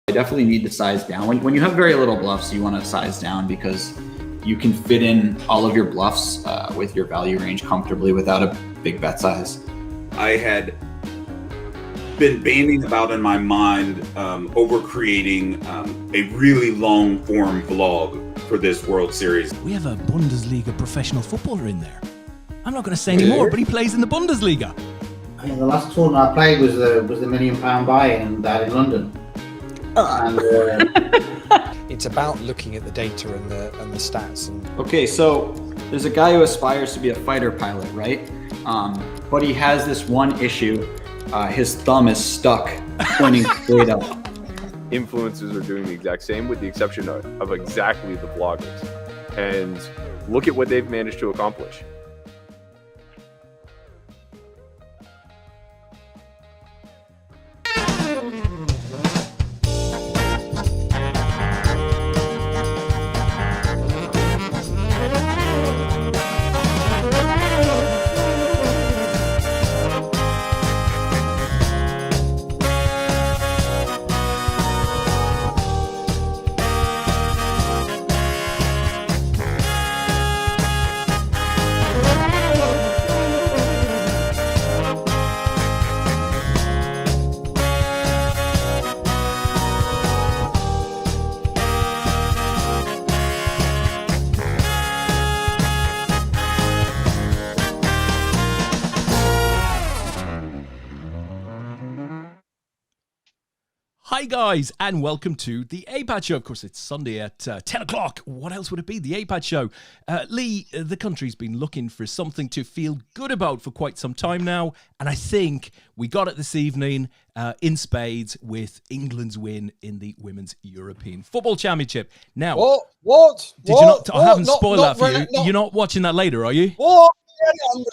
I definitely need to size down. When you have very little bluffs, you want to size down because you can fit in all of your bluffs with your value range comfortably without a big bet size. I had been banding about in my mind over creating a really long form vlog for this World Series. We have a Bundesliga professional footballer in there. I'm not going to say any more, but he plays in the Bundesliga. I mean, the last tournament I played was the £1 million buy-in down in London. And, it's about looking at the data and the stats. Okay, so there's a guy who aspires to be a fighter pilot, right? But he has this one issue. His thumb is stuck pointing straight up. Influencers are doing the exact same with the exception of exactly the vloggers. And look at what they've managed to accomplish. Hi guys, and welcome to the APAT Show. Of course, it's Sunday at 10 o'clock. What else would it be? The APAT Show. Lee, the country's been looking for something to feel good about for quite some time now, and I think we got it this evening in spades with England's win in the Women's European Football Championship. Now, What? Did you not? I haven't spoiled that for you. You're not watching that later, are you? What? On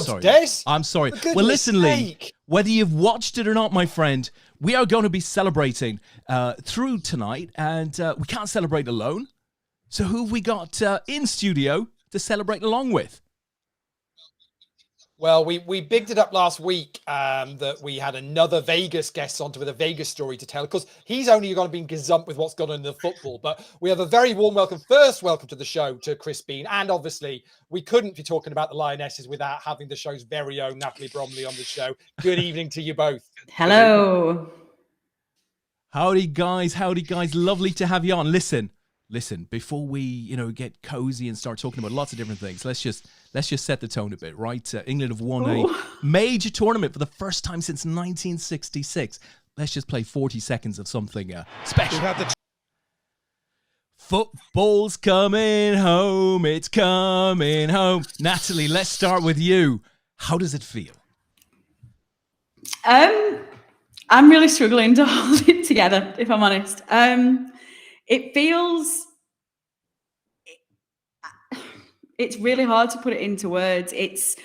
record, Des. I'm sorry. Well, listen, Lee, whether you've watched it or not, my friend, we are going to be celebrating through tonight, and we can't celebrate alone. So who have we got in studio to celebrate along with? Well, we bigged it up last week that we had another Vegas guest on with a Vegas story to tell. Of course, he's only going to be gazumped with what's gone on in the football, but we have a very warm welcome to the show to Chris Bean. And obviously, we couldn't be talking about the Lionesses without having the show's very own Natalie Bromley on the show. Good evening to you both. Hello. Howdy, guys. Lovely to have you on. Listen, before we, get cozy and start talking about lots of different things, let's just set the tone a bit, right? England have won a major tournament for the first time since 1966. Let's just play 40 seconds of something special. Football's coming home. It's coming home. Natalie, let's start with you. How does it feel? I'm really struggling to hold it together, if I'm honest. It feels, it's really hard to put it into words. It's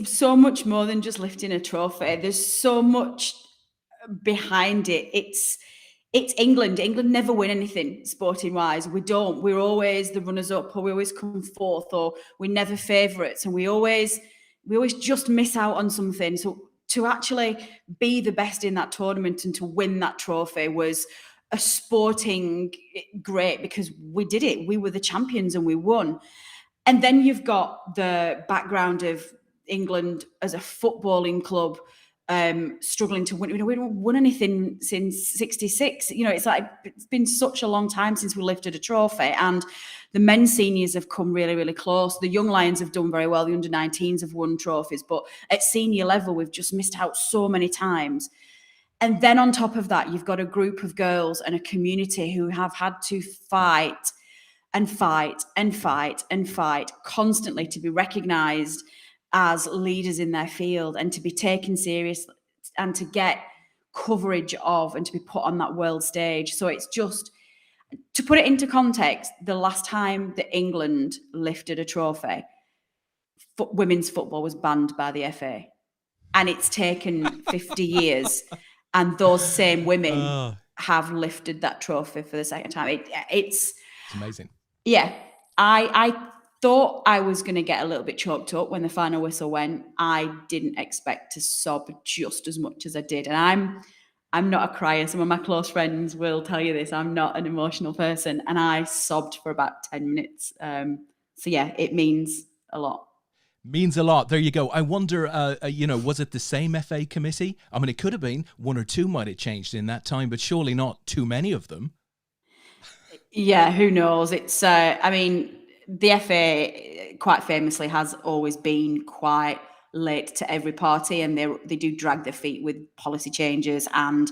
so much more than just lifting a trophy. There's so much behind it. It's England. England never win anything sporting wise. We don't. We're always the runners up, or we always come fourth, or we're never favourites, and we always just miss out on something. So to actually be the best in that tournament and to win that trophy was a sporting great, because we did it. We were the champions and we won. And then you've got the background of England as a footballing club struggling to win. We haven't won anything since 66. It's like it's been such a long time since we lifted a trophy, and the men's seniors have come really, really close. The young Lions have done very well. The under-19s have won trophies, but at senior level, we've just missed out so many times. And then on top of that, you've got a group of girls and a community who have had to fight and fight and fight and fight constantly to be recognised as leaders in their field and to be taken seriously and to get coverage of and to be put on that world stage. So it's just, to put it into context, the last time that England lifted a trophy, women's football was banned by the FA. And it's taken 50 years. And those same women have lifted that trophy for the second time. It's amazing. Yeah. I thought I was going to get a little bit choked up when the final whistle went. I didn't expect to sob just as much as I did. And I'm not a crier. Some of my close friends will tell you this. I'm not an emotional person, and I sobbed for about 10 minutes. So yeah, it means a lot. Means a lot. There you go. I wonder, was it the same FA committee? I mean, it could have been. One or two might have changed in that time, but surely not too many of them. Yeah, who knows? It's, I mean, the FA quite famously has always been quite late to every party, and they do drag their feet with policy changes, and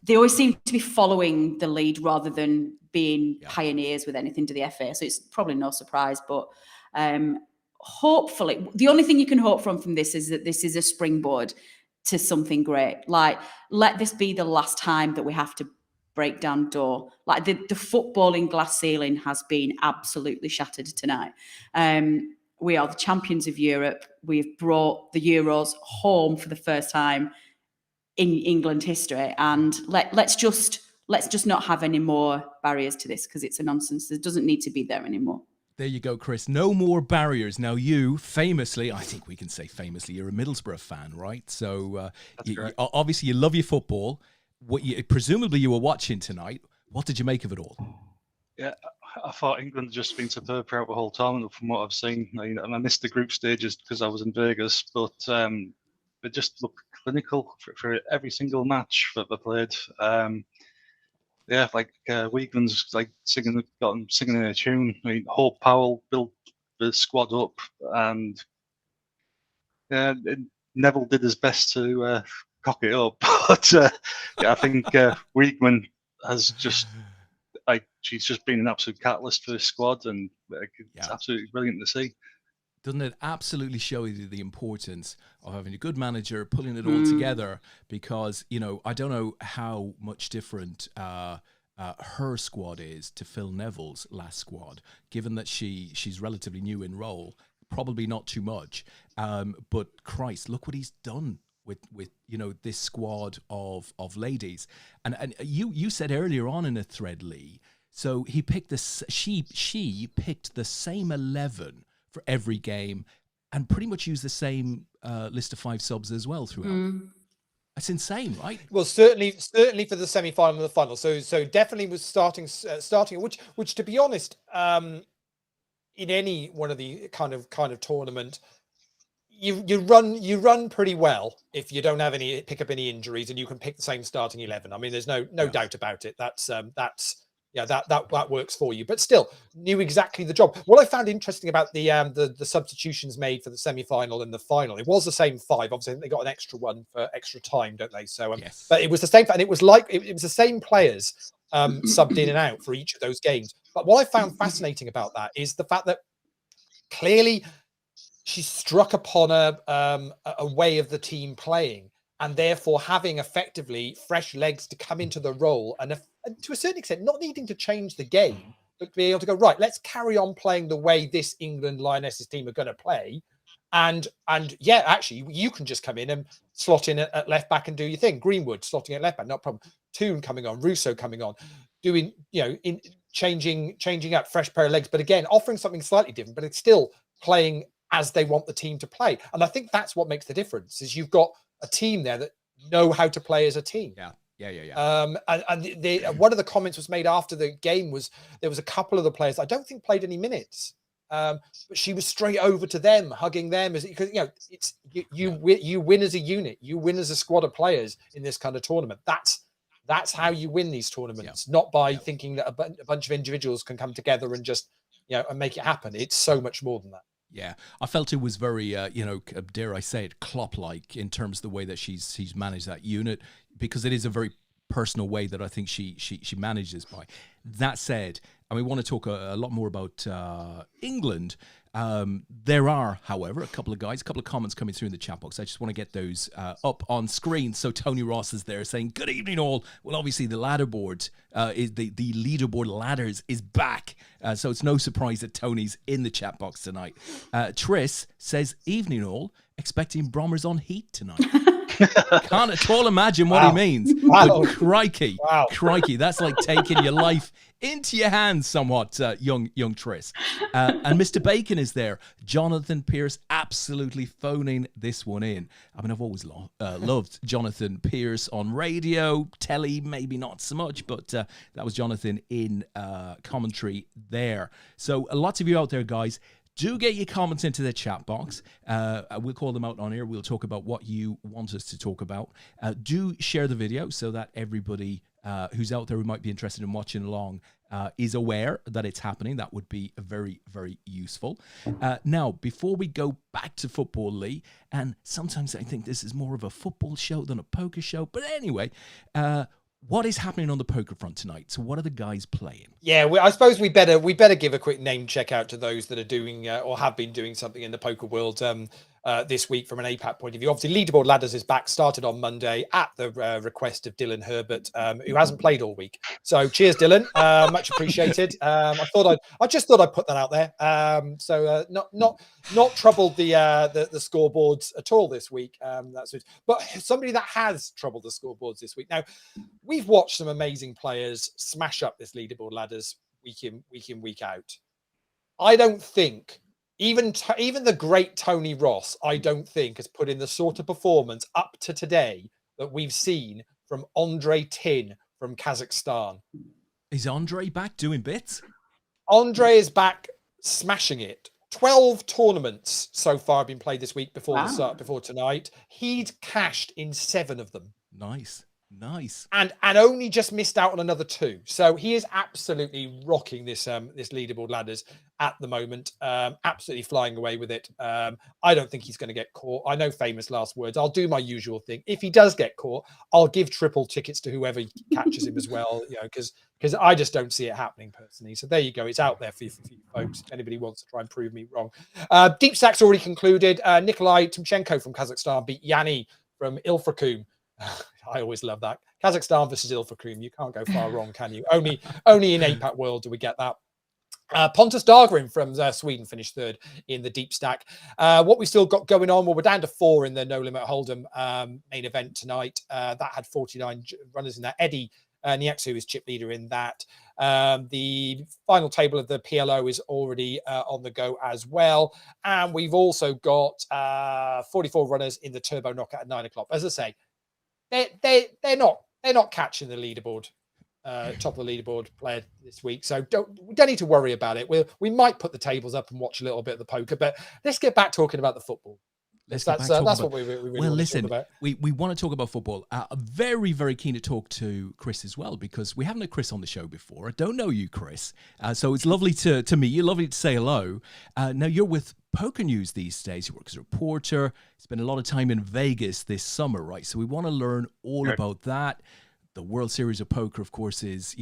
they always seem to be following the lead rather than being pioneers with anything to the FA. So it's probably no surprise, but hopefully the only thing you can hope from this is that this is a springboard to something great. Like, let this be the last time that we have to break down door. Like, the footballing glass ceiling has been absolutely shattered tonight. We are the champions of Europe. We've brought the Euros home for the first time in England history, and let's just not have any more barriers to this, because it's a nonsense. There doesn't need to be there anymore. There you go, Chris. No more barriers. Now, you famously, I think we can say famously, you're a Middlesbrough fan, right? So obviously you love your football. Presumably you were watching tonight. What did you make of it all? Yeah, I thought England had just been superb throughout the whole tournament from what I've seen. And I missed the group stages because I was in Vegas, but they just looked clinical for every single match that they played. Wiegman's like singing in a tune. I mean, Hope Powell built the squad up, and Neville did his best to cock it up. But I think Wiegman has just she's just been an absolute catalyst for the squad, and it's absolutely brilliant to see. Doesn't it absolutely show you the importance of having a good manager, pulling it all together? Because, I don't know how much different her squad is to Phil Neville's last squad, given that she's relatively new in role, probably not too much. But Christ, look what he's done with this squad of ladies. And you said earlier on in a thread, Lee, so he picked she picked the same 11 for every game, and pretty much use the same list of 5 subs as well throughout. That's insane, right? Well, certainly for the semi-final and the final. So definitely was starting, which to be honest, in any one of the kind of tournament, you run pretty well if you don't have pick up any injuries, and you can pick the same starting 11. I mean, there's no doubt about it. That works for you, but still knew exactly the job. What I found interesting about the substitutions made for the semi-final and the final, it was the same 5. Obviously, they got an extra one for extra time, don't they? So, yes. But it was the same, and it was like it was the same players subbed in and out for each of those games. But what I found fascinating about that is the fact that clearly she struck upon a way of the team playing, and therefore having effectively fresh legs to come into the role, and to a certain extent, not needing to change the game, but be able to go, right, let's carry on playing the way this England Lionesses team are going to play. And actually, you can just come in and slot in at left back and do your thing. Greenwood slotting at left back, no problem. Toon coming on, Russo coming on, doing, in changing up, fresh pair of legs. But again, offering something slightly different, but it's still playing as they want the team to play. And I think that's what makes the difference, is you've got a team there that know how to play as a team. Yeah. And one of the comments was made after the game was there was a couple of the players I don't think played any minutes, but she was straight over to them, hugging them, because it's you win as a unit, you win as a squad of players in this kind of tournament. That's how you win these tournaments, not by thinking that a bunch of individuals can come together and just and make it happen. It's so much more than that. Yeah, I felt it was very, dare I say it, Klopp-like in terms of the way that she's managed that unit, because it is a very personal way that I think she manages by. That said, and we want to talk a lot more about England. There are, however, a couple of comments coming through in the chat box. I just want to get those up on screen. So Tony Ross is there saying, "Good evening, all." Well, obviously the leaderboard is the leaderboard ladders is back, so it's no surprise that Tony's in the chat box tonight. Tris says, "Evening, all. Expecting Bromers on heat tonight." Can't at all imagine what he means. Wow. But crikey, Wow. crikey, that's like taking your life into your hands somewhat, young Tris. And Mr. Bacon is there. Jonathan Pierce absolutely phoning this one in. I mean, I've always loved Jonathan Pierce on radio, telly, maybe not so much, but that was Jonathan in commentary there. So lots of you out there, guys, do get your comments into the chat box. We'll call them out on here. We'll talk about what you want us to talk about. Do share the video so that everybody who's out there who might be interested in watching along is aware that it's happening. That would be very, very useful. Now, before we go back to football, Lee, and sometimes I think this is more of a football show than a poker show, but anyway, what is happening on the poker front tonight? So what are the guys playing? Yeah, I suppose we better give a quick name check out to those that are doing or have been doing something in the poker world this week from an APAT point of view. Obviously, Leaderboard Ladders is back, started on Monday at the request of Dylan Herbert, who hasn't played all week. So cheers, Dylan, much appreciated. I just thought I'd put that out there. Not troubled the scoreboards at all this week. That's it. But somebody that has troubled the scoreboards this week. Now, we've watched some amazing players smash up this Leaderboard Ladders week in, week out. I don't think even the great Tony Ross, I don't think, has put in the sort of performance up to today that we've seen from Andre Tin from Kazakhstan. Is Andre back doing bits? Andre is back smashing it. 12 tournaments so far have been played this week before tonight. He'd cashed in 7 of them. Nice. And only just missed out on another 2. So he is absolutely rocking this Leaderboard Ladders at the moment. Absolutely flying away with it. I don't think he's going to get caught. I know famous last words. I'll do my usual thing. If he does get caught, I'll give triple tickets to whoever catches him as well, because I just don't see it happening personally. So there you go. It's out there for you folks. If anybody wants to try and prove me wrong. Deep Stack's already concluded. Nikolai Timchenko from Kazakhstan beat Yanni from Ilfracombe. I always love that. Kazakhstan versus Ilfracombe. You can't go far wrong, can you? Only in APAT world do we get that. Pontus Dahlgren from Sweden finished 3rd in the Deep Stack. What we still got going on, well, we're down to 4 in the No Limit Hold'em main event tonight. That had 49 runners in that. Eddie Niexu is chip leader in that. The final table of the PLO is already on the go as well. And we've also got 44 runners in the Turbo Knockout at 9 o'clock. As I say, they're not catching the leaderboard, top of the leaderboard player this week. So we don't need to worry about it. We might put the tables up and watch a little bit of the poker, but let's get back talking about the football. That's what we really want to talk about. We want to talk about football. Very, very keen to talk to Chris as well, because we haven't had Chris on the show before. I don't know you, Chris. So it's lovely to meet you. Lovely to say hello. Now, you're with PokerNews these days. You work as a reporter. Spent a lot of time in Vegas this summer, right? So we want to learn all about that. The World Series of Poker, of course, is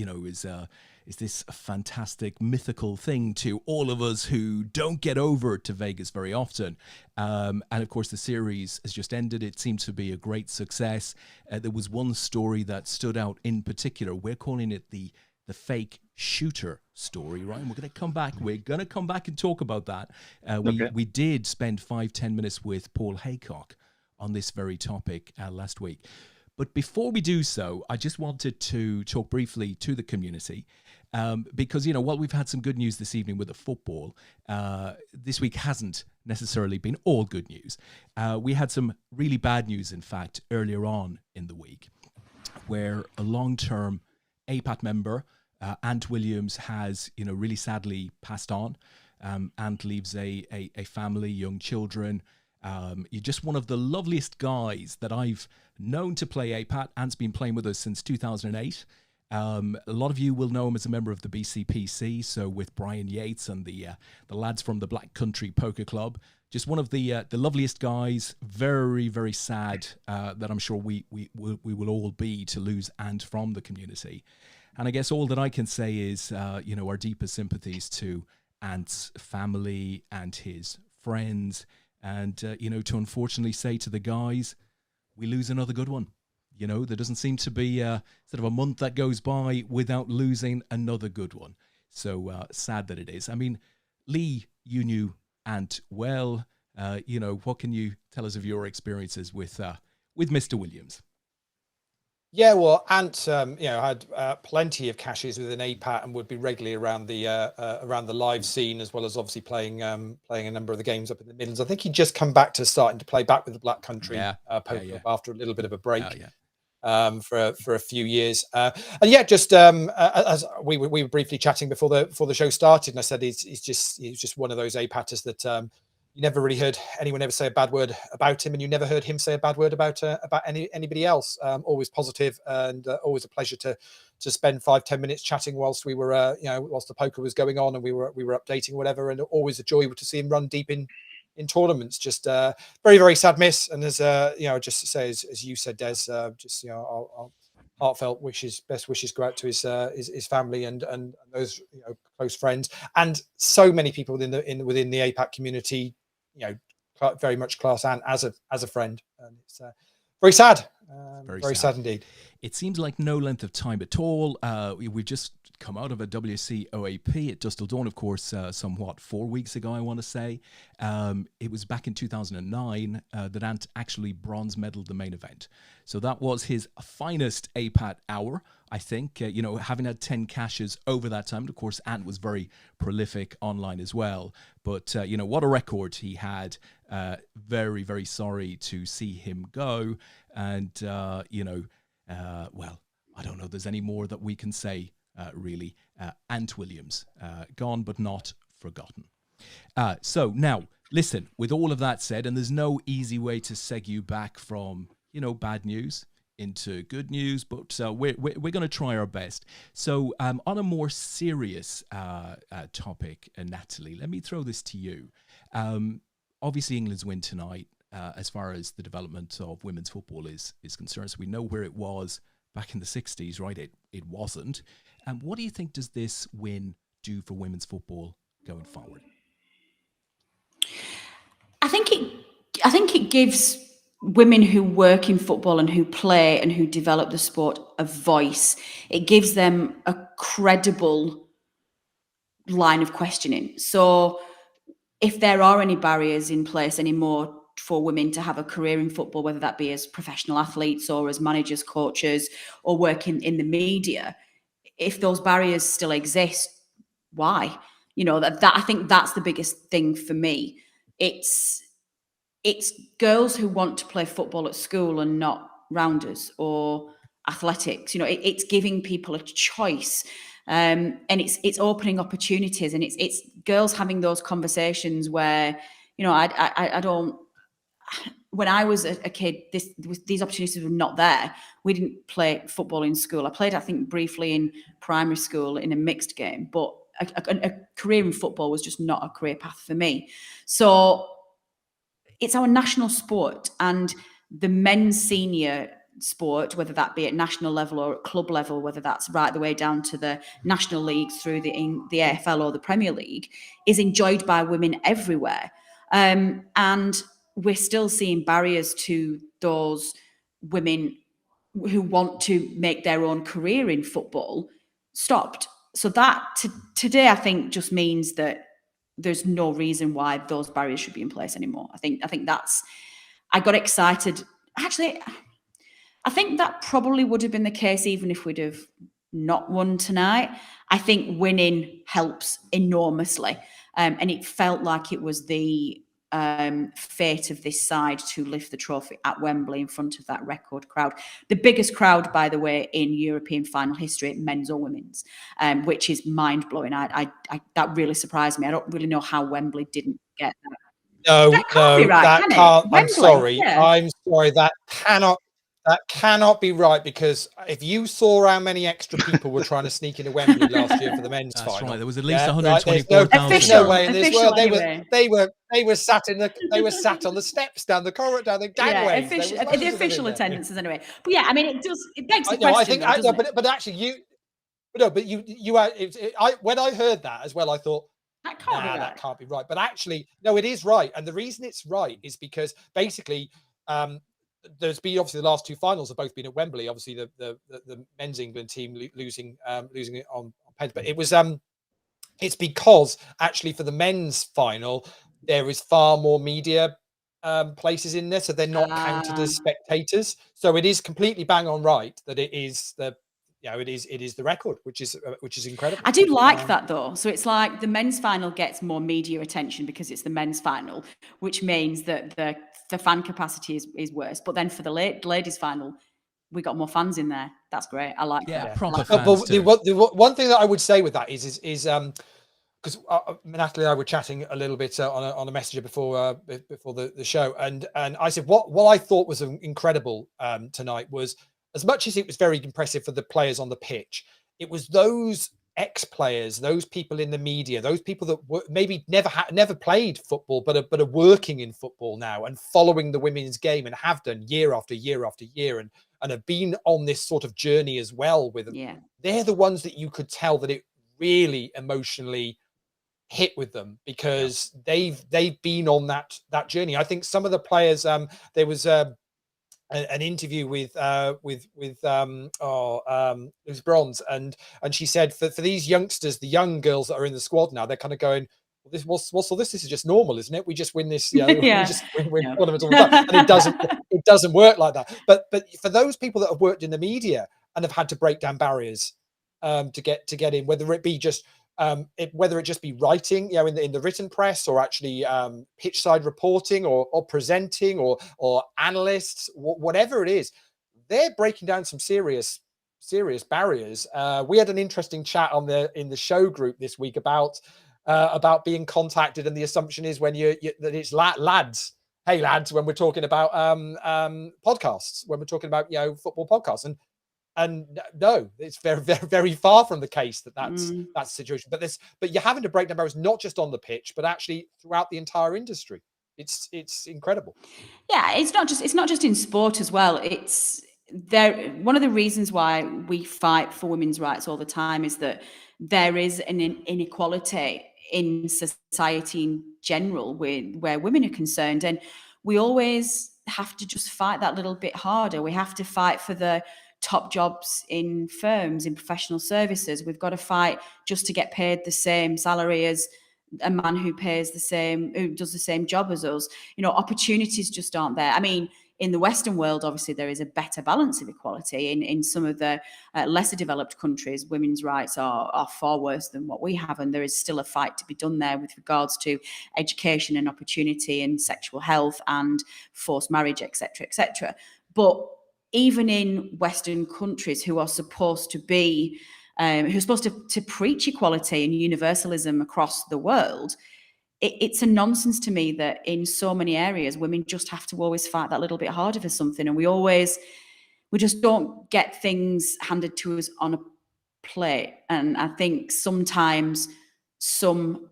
this fantastic mythical thing to all of us who don't get over to Vegas very often. And of course, the series has just ended. It seemed to be a great success. There was one story that stood out in particular. We're calling it the fake shooter story, right? And we're going to come back. We're going to come back and talk about that. We did spend 5-10 minutes with Paul Haycock on this very topic last week. But before we do so, I just wanted to talk briefly to the community because, while we've had some good news this evening with the football, this week hasn't necessarily been all good news. We had some really bad news, in fact, earlier on in the week, where a long-term APAT member, Ant Williams, has, really sadly passed on. Ant leaves a family, young children. You're just one of the loveliest guys that I've known to play APAT. Ant's been playing with us since 2008. A lot of you will know him as a member of the BCPC, so with Brian Yates and the lads from the Black Country Poker Club. Just one of the loveliest guys. Very, very sad that I'm sure we will all be to lose Ant from the community. And I guess all that I can say is, our deepest sympathies to Ant's family and his friends. And, to unfortunately say to the guys, we lose another good one. There doesn't seem to be sort of a month that goes by without losing another good one. So sad that it is. I mean, Lee, you knew Ant well. What can you tell us of your experiences with with Mr. Williams? Yeah, well, Ant, had plenty of cashes within APAT and would be regularly around the live scene, as well as obviously playing a number of the games up in the Midlands. I think he'd just come back to starting to play back with the Black Country poker club after a little bit of a break. For a few years, and yeah, just as we were briefly chatting before the show started, and I said he's just one of those APATers that you never really heard anyone ever say a bad word about him, and you never heard him say a bad word about anybody else. Always positive, and always a pleasure to spend 5-10 minutes chatting whilst we were whilst the poker was going on and we were updating whatever, and always a joy to see him run deep in tournaments. Just very, very sad miss, and as just to say, as you said, Des, our heartfelt best wishes go out to his family and those close friends, and so many people within the APAC community, very much class and as a friend, and it's very sad, very sad indeed. It seems like no length of time at all. We've just come out of a WCOAP at Dustle Dawn, of course, 4 weeks ago, I want to say. It was back in 2009 that Ant actually bronze medaled the main event. So that was his finest APAT hour, I think, having had 10 cashes over that time. And of course, Ant was very prolific online as well. But, what a record he had. Very, very sorry to see him go. And, well, I don't know if there's any more that we can say, really. Ant Williams, gone but not forgotten. So now, listen, with all of that said, and there's no easy way to seg you back from, bad news into good news, but we're going to try our best. So on a more serious topic, Natalie, let me throw this to you. Obviously, England's win tonight, as far as the development of women's football is concerned. So we know where it was back in the 60s, right? It wasn't. And what do you think does this win do for women's football going forward? I think it gives women who work in football and who play and who develop the sport a voice. It gives them a credible line of questioning. So if there are any barriers in place anymore for women to have a career in football, whether that be as professional athletes or as managers, coaches, or working in the media, if those barriers still exist, why? That I think that's the biggest thing for me. It's girls who want to play football at school and not rounders or athletics. It's giving people a choice, and it's opening opportunities, and it's girls having those conversations where I don't. When I was a kid, these opportunities were not there. We didn't play football in school. I played, I think, briefly in primary school in a mixed game, but a career in football was just not a career path for me. So it's our national sport, and the men's senior sport, whether that be at national level or at club level, whether that's right the way down to the national leagues through the AFL or the Premier League, is enjoyed by women everywhere. And we're still seeing barriers to those women who want to make their own career in football stopped. So that today, I think, just means that there's no reason why those barriers should be in place anymore. I think I got excited. Actually, I think that probably would have been the case even if we'd have not won tonight. I think winning helps enormously. And it felt like it was the fate of this side to lift the trophy at Wembley in front of that record crowd. The biggest crowd, by the way, in European final history, men's or women's, which is mind-blowing. I that really surprised me. I don't really know how Wembley didn't get that. No, That can't be right, that can it? can't. I'm Wembley, sorry. yeah. I'm sorry. That cannot be right, because if you saw how many extra people were trying to sneak into Wembley last year for the men's That's final, right. There was at least right, 124,000. there's no way in this Official, world. anyway. They were sat on the steps down the corridor, down the gangways. The official attendances anyway. But yeah, I mean, it begs the No, question. I think, but actually, when I heard that as well, I thought, that can't be right. That can't be right. But actually, no, it is right. And the reason it's right is because basically, there's been obviously the last two finals have both been at Wembley. Obviously, the men's England team losing it on pen, but it was it's because actually for the men's final there is far more media places in there, so they're not counted as spectators. So it is completely bang on right that it is the it is the record, which is incredible. I do like that though. So it's like the men's final gets more media attention because it's the men's final, which means that the fan capacity is worse. But then for the ladies final, we got more fans in there. That's great. I like that. Proper But fans. the one thing that I would say with that is because Natalie and I were chatting a little bit on a messenger before the show, and I said what I thought was incredible tonight was, as much as it was very impressive for the players on the pitch, it was those ex-players, those people in the media, those people that maybe never played football, but are working in football now and following the women's game and have done year after year after year and have been on this sort of journey as well with them. Yeah. They're the ones that you could tell that it really emotionally hit with them, because they've been on that journey. I think some of the players, there was an interview with Liz Bronze, and she said for these youngsters, the young girls that are in the squad now, they're kind of going, well, this is just normal, isn't it? We just win this, we just win tournaments all the time. And it doesn't work like that. But for those people that have worked in the media and have had to break down barriers to get in, whether it be just whether it just be writing, in the written press, or actually pitch side reporting, or presenting, or analysts, whatever it is, they're breaking down some serious barriers. We had an interesting chat in the show group this week about being contacted, and the assumption is when that it's lads. Hey lads, when we're talking about podcasts, when we're talking about football podcasts, and no, it's very, very, very far from the case that's the situation. But you're having to break down barriers not just on the pitch, but actually throughout the entire industry. It's incredible. Yeah, it's not just in sport as well. It's there. One of the reasons why we fight for women's rights all the time is that there is an inequality in society in general where women are concerned, and we always have to just fight that little bit harder. We have to fight for the top jobs in firms, in professional services. We've got to fight just to get paid the same salary as a man who does the same job as us. Opportunities just aren't there. I mean, in the Western world, obviously, there is a better balance of equality. In some of the lesser developed countries, women's rights are far worse than what we have. And there is still a fight to be done there with regards to education and opportunity and sexual health and forced marriage, etc., etc. But even in Western countries who are supposed to be, who are supposed to preach equality and universalism across the world, it's a nonsense to me that in so many areas, women just have to always fight that little bit harder for something. And we just don't get things handed to us on a plate. And I think sometimes some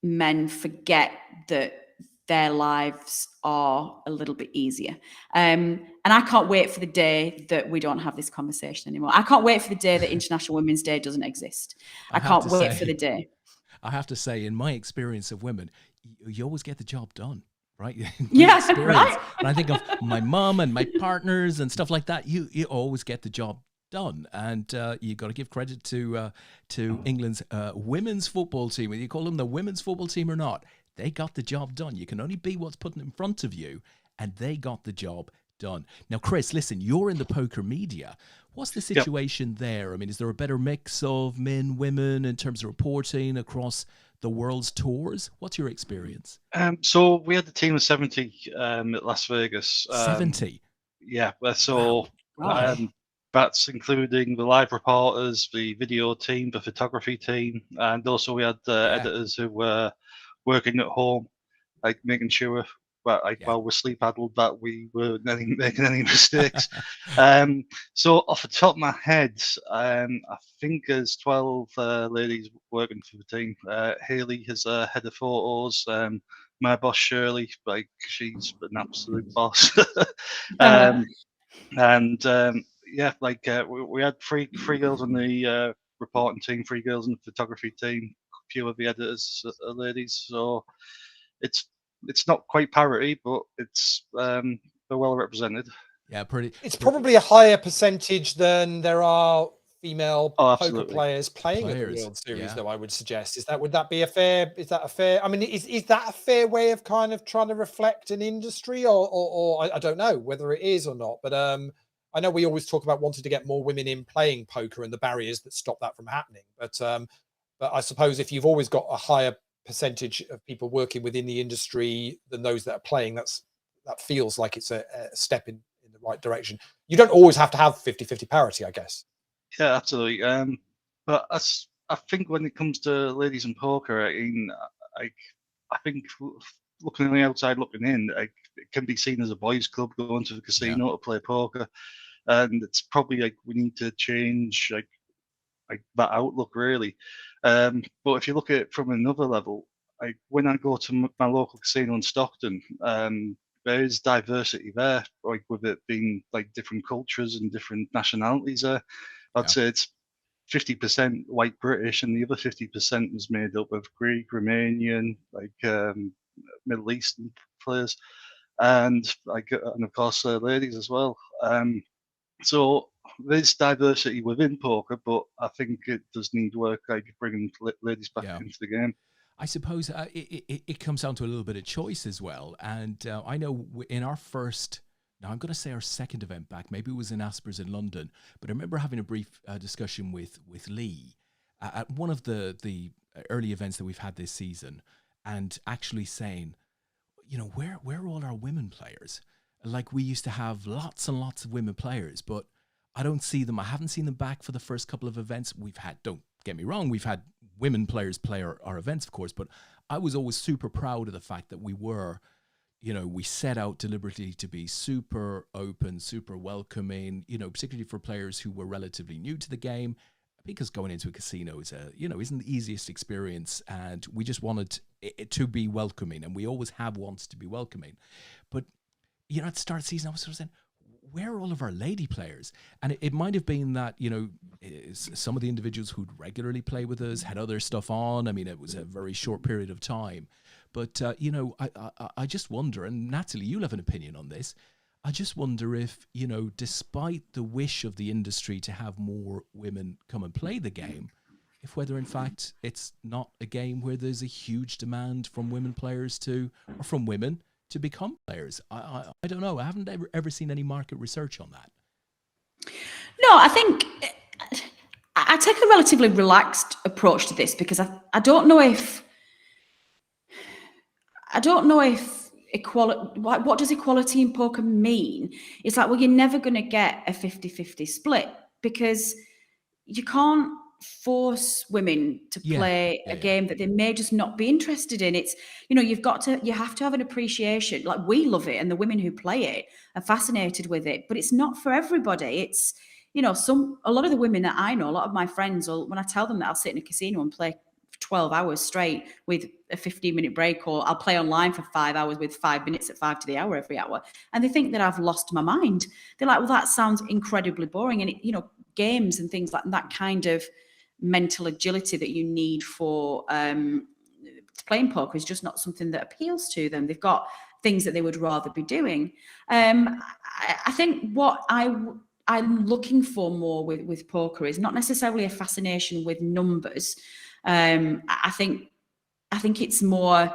men forget that their lives are a little bit easier. And I can't wait for the day that we don't have this conversation anymore. I can't wait for the day that International Women's Day doesn't exist. I can't wait for the day. I have to say, in my experience of women, you always get the job done, right? Yeah, right. And I think of my mum and my partners and stuff like that. You always get the job done, and you got to give credit to England's women's football team. Whether you call them the women's football team or not, they got the job done. You can only be what's put in front of you, and they got the job done. Now, Chris, listen, you're in the poker media. What's the situation there? I mean, is there a better mix of men, women in terms of reporting across the world's tours? What's your experience? So we had the team of 70 at Las Vegas. 70? Yeah, so that's including the live reporters, the video team, the photography team, and also we had editors who were working at home, like making sure while we're sleep addled that we weren't making any mistakes. So off the top of my head, I think there's 12 ladies working for the team. Haley is head of photos. My boss Shirley, she's an absolute boss. We had three girls on the reporting team, 3 girls on the photography team, a few of the editors are ladies. So it's not quite parity, but they're well represented. Yeah, pretty. It's probably a higher percentage than there are female Oh, poker absolutely. players playing at the Players, World Series, yeah. though, I would suggest. Would that be a fair, I mean, is that a fair way of kind of trying to reflect an industry, or I don't know whether it is or not, but I know we always talk about wanting to get more women in playing poker and the barriers that stop that from happening. But I suppose if you've always got a higher percentage of people working within the industry than those that are playing, that feels like it's a step in the right direction. You don't always have to have 50-50 parity, I guess. Yeah, absolutely. But I think when it comes to ladies in poker, I think looking on the outside, looking in, it can be seen as a boys' club going to the casino to play poker, and it's probably like we need to change like that outlook really. But if you look at it from another level, like when I go to my local casino in Stockton, there is diversity there, like with it being like different cultures and different nationalities there. I'd say it's 50% white British, and the other 50% is made up of Greek, Romanian, like Middle Eastern players, and and of course ladies as well. So there's diversity within poker, but I think it does need work, like bringing ladies back into the game. I suppose it comes down to a little bit of choice as well. And I know in our first, now I'm going to say our second event back, maybe it was in Aspers in London, but I remember having a brief discussion with Lee at one of the early events that we've had this season, and actually saying, you know, where are all our women players? Like, we used to have lots and lots of women players, but I don't see them. I haven't seen them back for the first couple of events we've had. Don't get me wrong, we've had women players play our events, of course, but I was always super proud of the fact that we were, you know, we set out deliberately to be super open, super welcoming, you know, particularly for players who were relatively new to the game, because going into a casino is isn't the easiest experience, and we just wanted it to be welcoming, and we always have wanted to be welcoming. But, you know, at the start of the season, I was sort of saying, where are all of our lady players? And it might have been that, you know, some of the individuals who'd regularly play with us had other stuff on. I mean, it was a very short period of time. But, you know, I just wonder, and Natalie, you'll have an opinion on this, I just wonder if, you know, despite the wish of the industry to have more women come and play the game, if whether in fact it's not a game where there's a huge demand from women players or from women to become players. I don't know. I haven't ever seen any market research on that. No, I think I take a relatively relaxed approach to this, because I don't know if equality, what does equality in poker mean? It's like, well, you're never going to get a 50-50 split, because you can't force women to play a game that they may just not be interested in. It's, you know, you have to have an appreciation. Like, we love it, and the women who play it are fascinated with it, but it's not for everybody. It's, you know, a lot of the women that I know, a lot of my friends, when I tell them that I'll sit in a casino and play 12 hours straight with a 15-minute break, or I'll play online for 5 hours with 5 minutes at 5 to the hour every hour, and they think that I've lost my mind. They're like, well, that sounds incredibly boring. And it, you know, games and things like that kind of mental agility that you need for playing poker is just not something that appeals to them. They've got things that they would rather be doing. I think what I'm looking for more with poker is not necessarily a fascination with numbers. I think it's more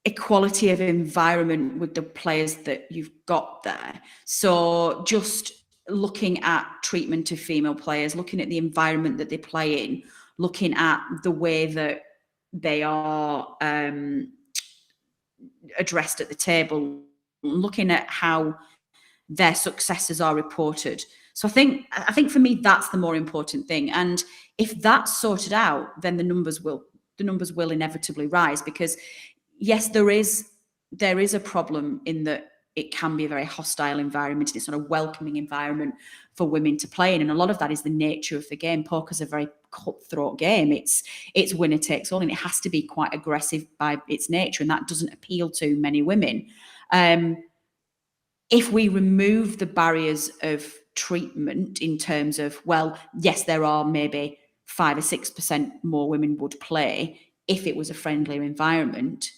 equality of environment with the players that you've got there. So just looking at treatment of female players, looking at the environment that they play in, looking at the way that they are addressed at the table, looking at how their successes are reported. So I think for me, that's the more important thing. And if that's sorted out, then the numbers will inevitably rise, because yes, there is a problem in that it can be a very hostile environment. It's not a welcoming environment for women to play in. And a lot of that is the nature of the game. Poker's a very cutthroat game. It's winner takes all, and it has to be quite aggressive by its nature. And that doesn't appeal to many women. If we remove the barriers of treatment in terms of, well, yes, there are maybe 5 or 6% more women would play if it was a friendlier environment,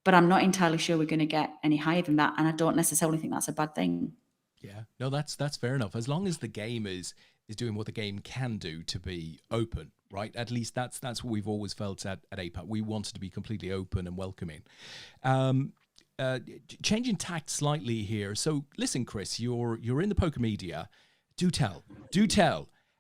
but I'm not entirely sure we're going to get any higher than that, and I don't necessarily think that's a bad thing. Yeah, no, that's fair enough. As long as the game is doing what the game can do to be open, right? At least that's what we've always felt at APAT. We wanted to be completely open and welcoming. Changing tact slightly here. So listen, Chris, you're in the poker media. Do tell,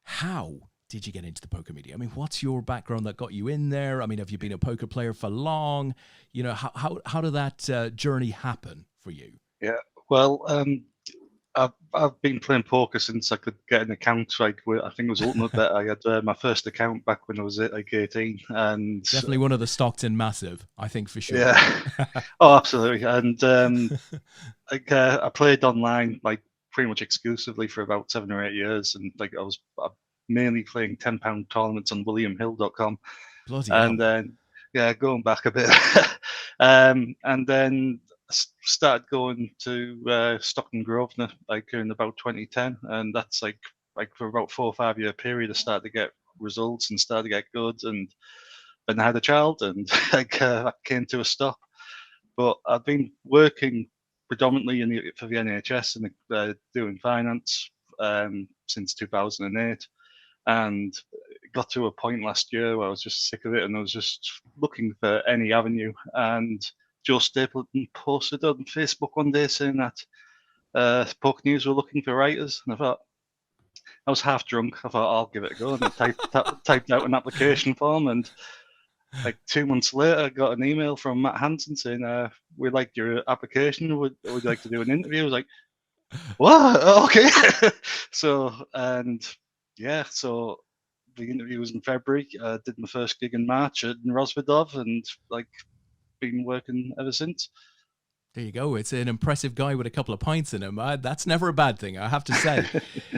how did you get into the poker media? I mean, what's your background that got you in there? I mean, have you been a poker player for long? You know, how did that journey happen for you? Yeah, well, I've been playing poker since I could get an account. Like, I think it was Ultimate Bet. I had my first account back when I was like 18, and definitely one of the Stockton massive, I think, for sure. Yeah, oh, absolutely. And I played online like pretty much exclusively for about 7 or 8 years, and like I was mainly playing £10 tournaments on WilliamHill.com. Bloody and hell. then going back a bit, and then started going to Stockton Grosvenor like in about 2010, and that's like for about 4 or 5 year period I started to get results and started to get good, and then I had a child, and that came to a stop. But I've been working predominantly for the NHS and doing finance since 2008, and it got to a point last year where I was just sick of it, and I was just looking for any avenue, and Joe Stapleton posted on Facebook one day saying that PokerNews were looking for writers, and I thought, I was half drunk, I thought I'll give it a go, and I typed out an application form, and like 2 months later I got an email from Matt Hansen saying, we liked your application, would you like to do an interview? I was like, what? Okay. So the interview was in February. I did my first gig in March in Rosvedov, and like been working ever since. There you go. It's an impressive guy with a couple of pints in him. That's never a bad thing, I have to say.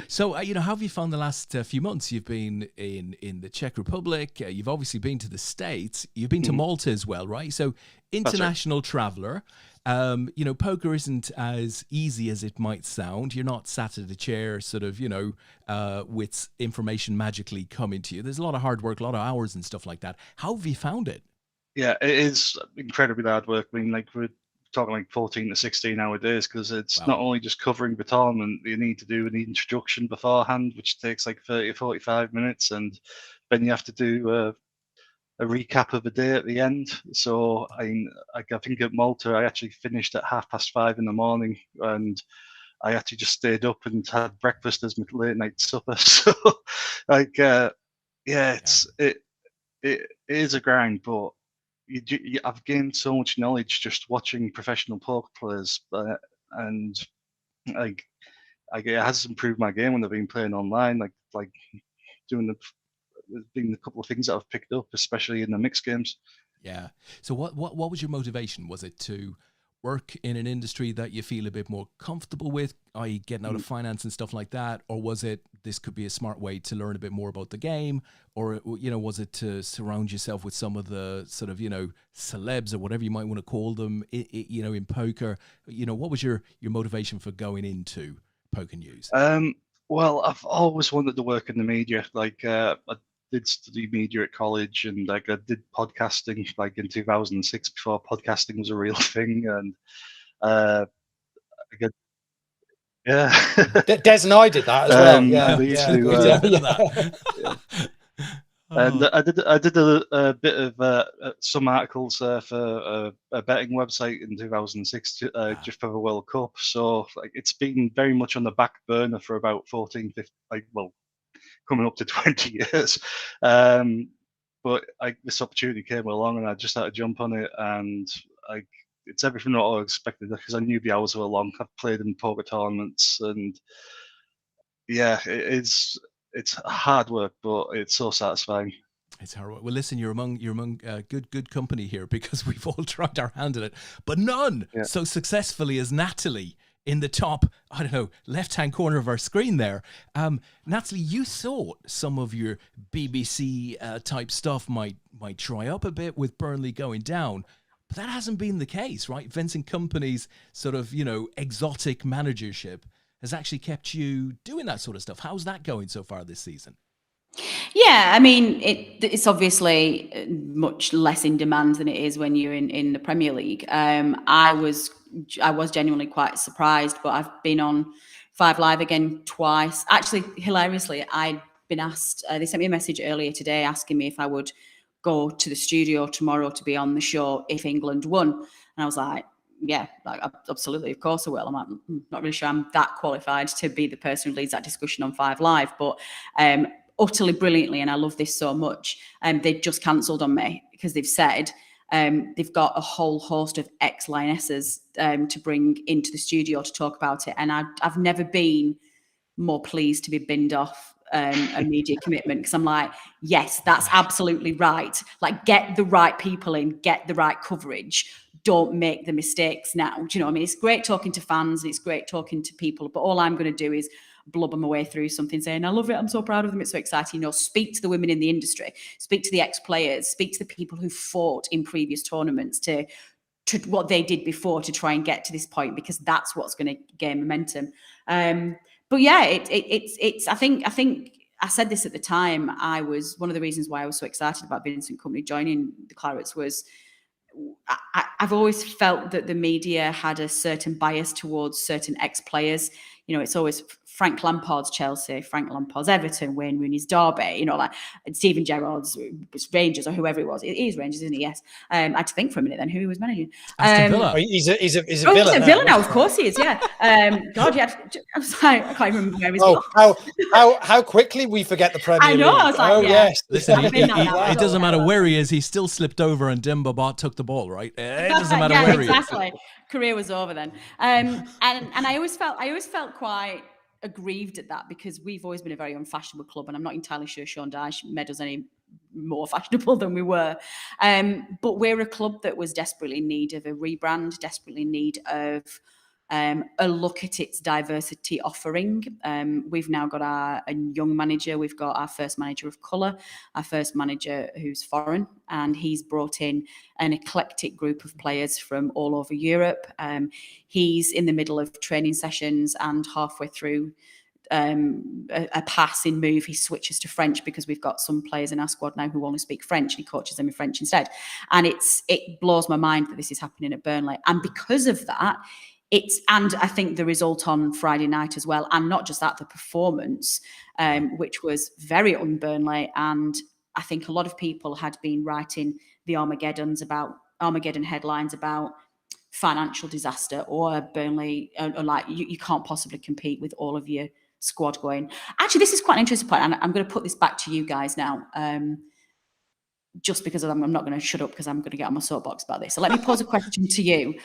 So, how have you found the last few months? You've been in the Czech Republic. You've obviously been to the States. You've been to Malta as well, right? So, international traveler. Poker isn't as easy as it might sound. You're not sat at a chair sort of, with information magically coming to you. There's a lot of hard work, a lot of hours and stuff like that. How have you found it? Yeah, it is incredibly hard work. I mean, like we're talking like 14 to 16 hour days, because it's not only just covering the tournament. You need to do an introduction beforehand, which takes like 30 or 45 minutes, and then you have to do a recap of the day at the end. So I think at Malta I actually finished at 5:30 in the morning, and I actually just stayed up and had breakfast as my late night supper. So it is a grind, but I've gained so much knowledge just watching professional poker players, and it has improved my game when I've been playing online. Like doing there's been a couple of things that I've picked up, especially in the mixed games. Yeah. So what was your motivation? Was it to work in an industry that you feel a bit more comfortable with, i.e. getting out of finance and stuff like that? Or was it, this could be a smart way to learn a bit more about the game? Or, was it to surround yourself with some of the sort of, celebs or whatever you might want to call them, in poker? What was your motivation for going into PokerNews? Well, I've always wanted to work in the media. Like, I did study media at college, and like I did podcasting like in 2006 before podcasting was a real thing, and Des and I did that as well. I used to, and I did a bit of some articles for a betting website in 2006 just for the World Cup. So like it's been very much on the back burner for about 14, 15, coming up to 20 years. But this opportunity came along, and I just had to jump on it, and it's everything that I expected, because I knew the hours were long. I've played in poker tournaments, and it's hard work, but it's so satisfying. It's hard work. Well, listen, you're among good company here, because we've all tried our hand at it, but none so successfully as Natalie in the top, left-hand corner of our screen there. Natalie, you thought some of your BBC type stuff might dry up a bit with Burnley going down, but that hasn't been the case, right? Vincent Kompany's sort of, exotic managership has actually kept you doing that sort of stuff. How's that going so far this season? Yeah, I mean, it's obviously much less in demand than it is when you're in the Premier League. I was genuinely quite surprised, but I've been on Five Live again twice. Actually, hilariously, I'd been asked, they sent me a message earlier today asking me if I would go to the studio tomorrow to be on the show if England won. And I was like, yeah, like, absolutely, of course I will. I'm like, not really sure I'm that qualified to be the person who leads that discussion on Five Live, but utterly brilliantly, and I love this so much, they've just cancelled on me because they've said they've got a whole host of ex-Lionesses to bring into the studio to talk about it. And I've never been more pleased to be binned off a media commitment, because I'm like, yes, that's absolutely right. Like, get the right people in, get the right coverage. Don't make the mistakes now. Do you know what I mean? It's great talking to fans, and it's great talking to people, but all I'm going to do is blubber my way through something saying, I love it, I'm so proud of them, it's so exciting. You know, speak to the women in the industry, speak to the ex-players, speak to the people who fought in previous tournaments to what they did before to try and get to this point, because that's what's going to gain momentum. But yeah, it's I think I said this at the time. I was one of the reasons why I was so excited about Vincent Kompany joining the Clarets was I've always felt that the media had a certain bias towards certain ex-players. You know, it's always Frank Lampard's Chelsea, Frank Lampard's Everton, Wayne Rooney's Derby, you know, like Stephen Gerrard's Rangers, or whoever it was. It is Rangers, isn't it? Yes. I had to think for a minute then who he was managing. Aston Villa. He's a Villa He's now. a Villa now, of course he is, yeah. God, yeah. I was like, I can't remember where he's How quickly we forget the Premier I know, League. I was like, yeah. Yes. Listen, I've been that now. it doesn't matter where he is. He still slipped over and Demba Ba took the ball, right? It doesn't matter yeah, where exactly. Career was over then. And I always felt quite aggrieved at that, because we've always been a very unfashionable club, and I'm not entirely sure Sean Dyche made us any more fashionable than we were. But we're a club that was desperately in need of a rebrand, desperately in need of a look at its diversity offering. We've now got a young manager. We've got our first manager of colour, our first manager who's foreign, and he's brought in an eclectic group of players from all over Europe. He's in the middle of training sessions, and halfway through a passing move, he switches to French, because we've got some players in our squad now who only speak French, and he coaches them in French instead. And it blows my mind that this is happening at Burnley. And because of that, and I think the result on Friday night as well, and not just that, the performance, which was very un-Burnley. And I think a lot of people had been writing the Armageddon headlines about financial disaster, or Burnley, or like you can't possibly compete with all of your squad going. Actually, this is quite an interesting point, and I'm going to put this back to you guys now. Just because I'm not going to shut up, because I'm going to get on my soapbox about this. So let me pose a question to you.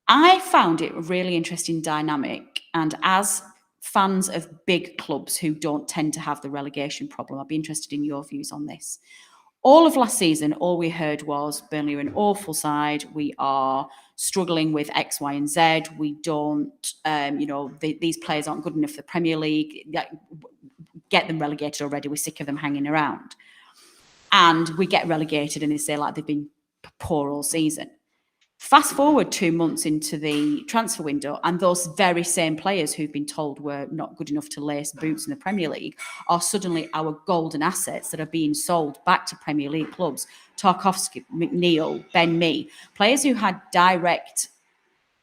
I found it a really interesting dynamic, and as fans of big clubs who don't tend to have the relegation problem, I'd be interested in your views on this. All of last season, all we heard was Burnley are an awful side. We are struggling with X, Y, and Z. We don't, these players aren't good enough for the Premier League. Get them relegated already. We're sick of them hanging around. And we get relegated, and they say like they've been poor all season. Fast forward 2 months into the transfer window, and those very same players who've been told were not good enough to lace boots in the Premier League are suddenly our golden assets that are being sold back to Premier League clubs. Tarkowski, McNeil, Ben Mee, players who had direct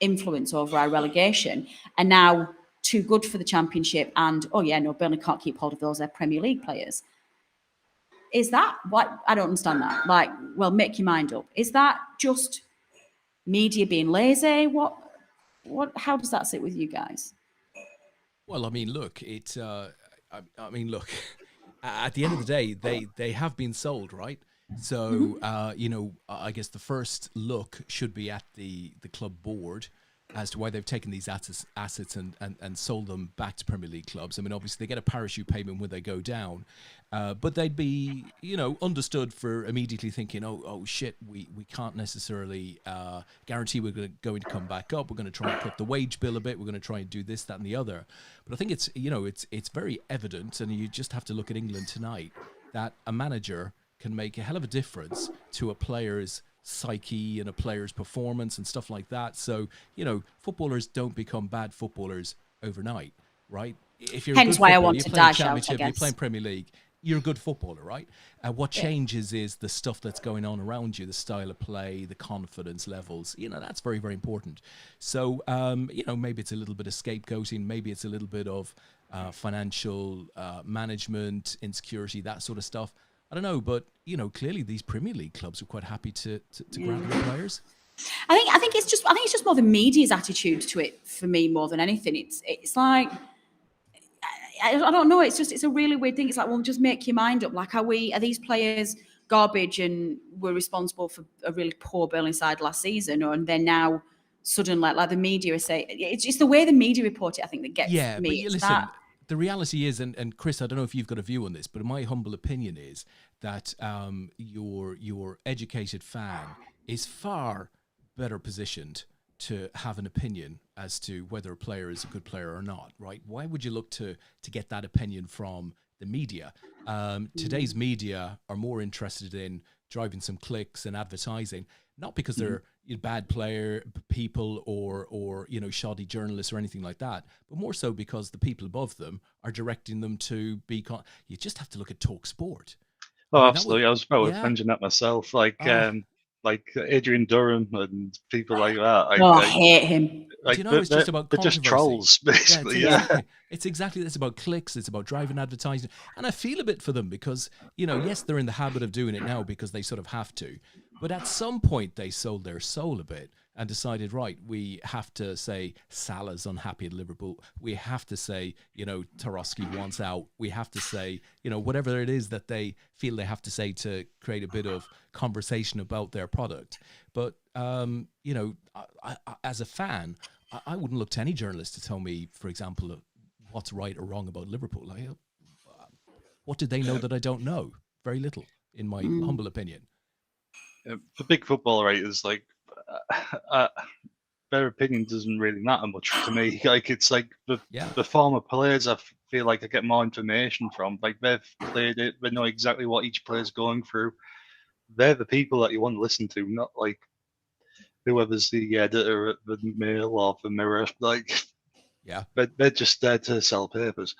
influence over our relegation are now too good for the Championship, and Burnley can't keep hold of those. They're Premier League players. Is that what? I don't understand that. Like, well, make your mind up. Is that just media being lazy? What? How does that sit with you guys? Well, I mean, look, look. At the end of the day, they have been sold, right? So, I guess the first look should be at the club board as to why they've taken these assets and sold them back to Premier League clubs. I mean, obviously they get a parachute payment when they go down, but they'd be, understood for immediately thinking, oh shit, we can't necessarily guarantee we're going to come back up. We're going to try and cut the wage bill a bit. We're going to try and do this, that, and the other. But I think it's very evident, and you just have to look at England tonight, that a manager can make a hell of a difference to a player's psyche and a player's performance and stuff like that. So, footballers don't become bad footballers overnight, right? If you're hence why I want to dash out, I Championship, guess. you're playing Premier League, you're a good footballer, right? What changes is the stuff that's going on around you, the style of play, the confidence levels. That's very, very important. So, maybe it's a little bit of scapegoating, maybe it's a little bit of financial management, insecurity, that sort of stuff. I don't know, but clearly these Premier League clubs are quite happy to grab their players. I think it's just more the media's attitude to it for me more than anything. It's like, I don't know. It's a really weird thing. It's like, well, just make your mind up. Like, are these players garbage and we're responsible for a really poor Burnley side last season, and they're now suddenly like the media is saying, it's just the way the media report it. I think that gets me. But listen, the reality is, and Chris, I don't know if you've got a view on this, but my humble opinion is that your educated fan is far better positioned to have an opinion as to whether a player is a good player or not, right? Why would you look to get that opinion from the media? Today's media are more interested in driving some clicks and advertising, not because they're bad people or shoddy journalists or anything like that, but more so because the people above them are directing them to be. You just have to look at Talk Sport. Oh, absolutely. I was about to mention that myself. Like Adrian Durham and people like that. I hate him. Like, it's just about they're just trolls, basically. It's exactly, it's about clicks, it's about driving advertising. And I feel a bit for them because, yes, they're in the habit of doing it now because they sort of have to. But at some point, they sold their soul a bit and decided, right, we have to say Salah's unhappy at Liverpool. We have to say, Tarowski wants out. We have to say, whatever it is that they feel they have to say to create a bit of conversation about their product. But, I, as a fan, I wouldn't look to any journalist to tell me, for example, what's right or wrong about Liverpool. Like, what did they know that I don't know? Very little, in my humble opinion. For big football writers, like, their opinion doesn't really matter much to me. Like, it's like the former players I feel like I get more information from. Like, they've played it, they know exactly what each player's going through. They're the people that you want to listen to, not like whoever's the editor at the Mail or the Mirror. Like, but they're just there to sell papers.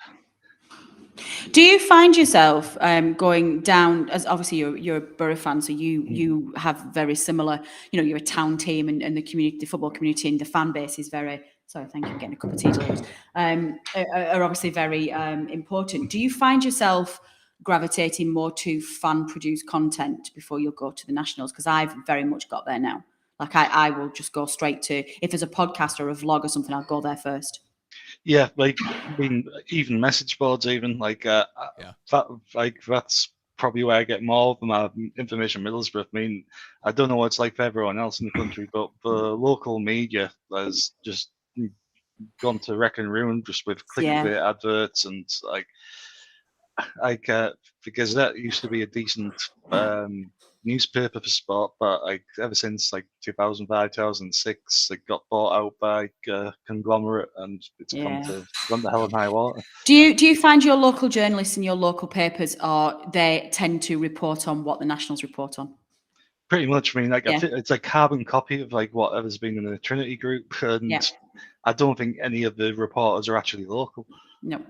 Do you find yourself going down, as obviously you're a Borough fan, so you have very similar, you're a town team and the community, the football community and the fan base is very, sorry, thank you, I'm getting a cup of tea to lose, are obviously very important. Do you find yourself gravitating more to fan-produced content before you'll go to the Nationals? Because I've very much got there now. Like, I will just go straight to, if there's a podcast or a vlog or something, I'll go there first. Yeah, like, I mean, even message boards, even like that's probably where I get more of my information. Middlesbrough. I mean, I don't know what it's like for everyone else in the country, but the local media has just gone to wreck and ruin just with clickbait adverts and the Gazette used to be a decent newspaper for sport, but like ever since like 2005, 2006, it got bought out by conglomerate, and it's gone to hell and high water. Do you find your local journalists and your local papers they tend to report on what the Nationals report on? Pretty much. I mean, like it's like carbon copy of like whatever's been in the Trinity group, and I don't think any of the reporters are actually local. No.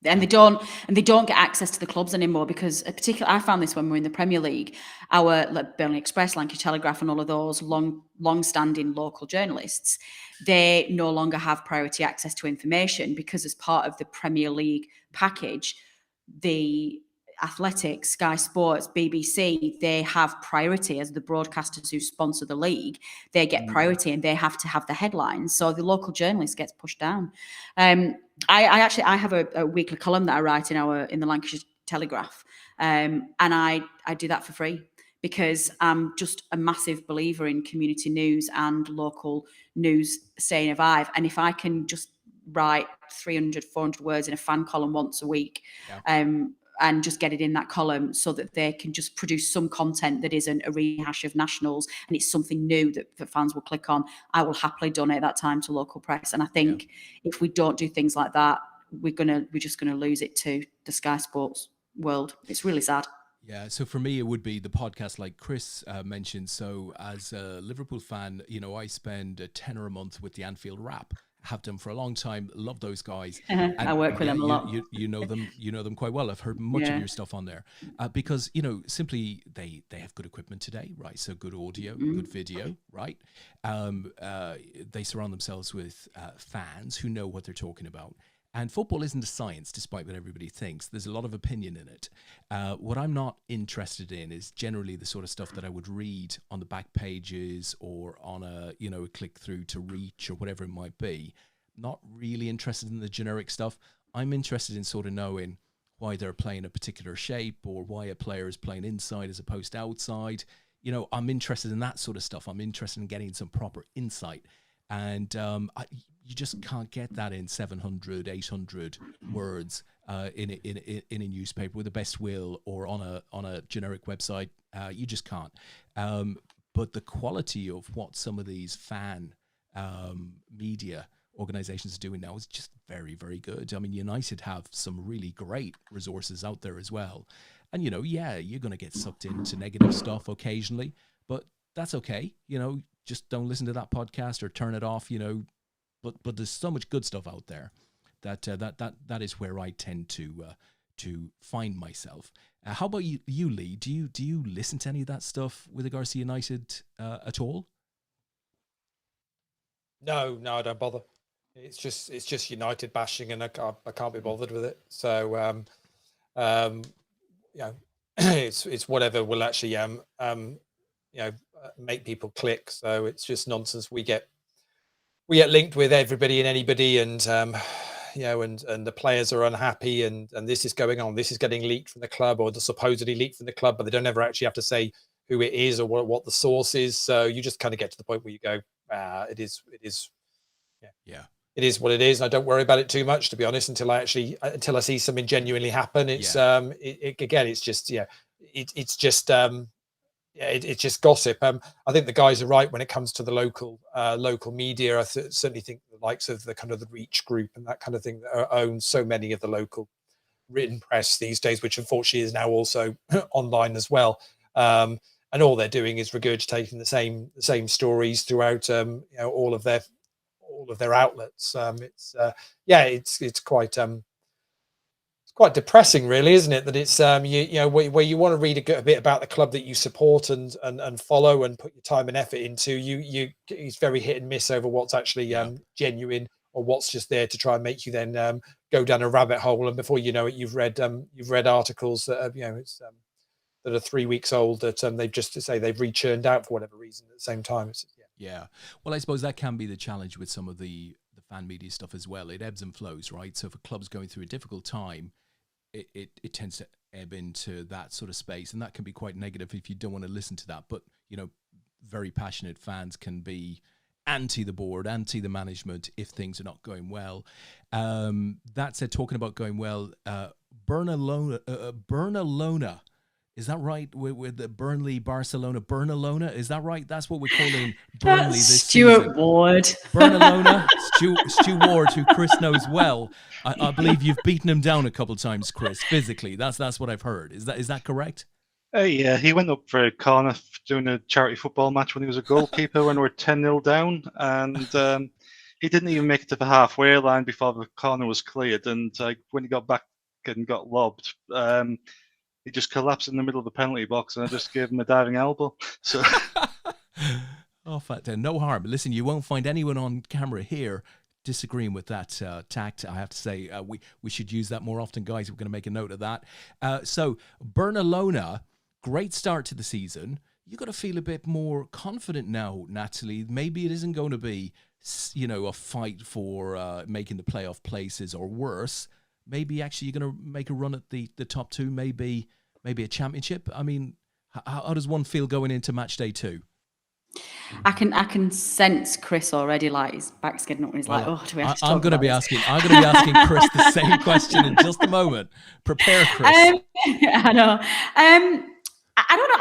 And they don't get access to the clubs anymore because, particularly, I found this when we were in the Premier League. Our Burnley Express, Lancashire Telegraph, and all of those long-standing local journalists, they no longer have priority access to information because, as part of the Premier League package, the Athletics, Sky Sports, BBC, they have priority as the broadcasters who sponsor the league. They get priority and they have to have the headlines. So the local journalist gets pushed down. I have a weekly column that I write in the Lancashire Telegraph, and I do that for free because I'm just a massive believer in community news and local news staying alive. And if I can just write 300, 400 words in a fan column once a week, and just get it in that column so that they can just produce some content that isn't a rehash of Nationals and it's something new that fans will click on, I will happily donate that time to local press. And I think if we don't do things like that, we're just gonna lose it to the Sky Sports world. It's really sad. Yeah, so for me, it would be the podcast like Chris mentioned. So as a Liverpool fan, I spend a tenner a month with the Anfield Wrap. have done for a long time. Love those guys. I work with them a lot. You know them quite well. I've heard much of your stuff on there because simply they have good equipment today, right? So good audio, good video, right? They surround themselves with fans who know what they're talking about. And football isn't a science, despite what everybody thinks. There's a lot of opinion in it. What I'm not interested in is generally the sort of stuff that I would read on the back pages or on a click through to Reach or whatever it might be. Not really interested in the generic stuff. I'm interested in sort of knowing why they're playing a particular shape or why a player is playing inside as opposed to outside. I'm interested in that sort of stuff. I'm interested in getting some proper insight. And you just can't get that in 700, 800 words in a newspaper with the best will or on a generic website. You just can't. But the quality of what some of these fan media organizations are doing now is just very, very good. I mean, United have some really great resources out there as well. And, you're going to get sucked into negative stuff occasionally, but that's okay. Just don't listen to that podcast or turn it off, but there's so much good stuff out there that is where I tend to find myself. How about you, Lee? Do you listen to any of that stuff with regards to United at all? No, I don't bother. It's just United bashing, and I can't be bothered with it. So it's whatever will actually make people click. So it's just nonsense. We get linked with everybody and anybody, and and the players are unhappy, and this is going on. This is getting leaked from the club, or supposedly leaked from the club, but they don't ever actually have to say who it is or what the source is. So you just kind of get to the point where you go, it is. It is what it is. And I don't worry about it too much, to be honest, until I see something genuinely happen. It's it's just gossip. I think the guys are right when it comes to the local media. I certainly think the likes of the kind of the Reach group and that kind of thing that own so many of the local written press these days, which unfortunately is now also online as well. And all they're doing is regurgitating the same stories throughout all of their outlets. It's quite depressing, really, isn't it? That it's where you want to read a bit about the club that you support and follow and put your time and effort into. It's very hit and miss over what's actually genuine or what's just there to try and make you then go down a rabbit hole. And before you know it, you've read articles that are, that are 3 weeks old that they've just to say they've rechurned out for whatever reason at the same time. Well, I suppose that can be the challenge with some of the fan media stuff as well. It ebbs and flows, right? So if a club's going through a difficult time, it tends to ebb into that sort of space, and that can be quite negative if you don't want to listen to that. But very passionate fans can be anti the board, anti the management if things are not going well. That said, talking about going well, Bernalona. Is that right? With the Burnley, Barcelona, Bernalona. Is that right? That's what we're calling Burnley this Stuart season. Ward. Bernalona, Stu Ward, who Chris knows well. I believe you've beaten him down a couple of times, Chris, physically. That's what I've heard. Is that correct? Yeah, he went up for a corner doing a charity football match when he was a goalkeeper when we were 10-0 down, and he didn't even make it to the halfway line before the corner was cleared. And when he got back and got lobbed, he just collapsed in the middle of the penalty box, and I just gave him a diving elbow. So, fat Dan, no harm. Listen, you won't find anyone on camera here disagreeing with that tact. I have to say, we should use that more often, guys. We're going to make a note of that. So, Bernalona, great start to the season. You've got to feel a bit more confident now, Natalie. Maybe it isn't going to be, a fight for making the playoff places or worse. Maybe actually you're going to make a run at the top two, maybe a championship. I mean, how does one feel going into match day 2? I can sense Chris already, like his back's getting up and he's like, do we have to talk I'm going to be about asking Chris the same question in just a moment. Prepare, Chris. I know. I don't know.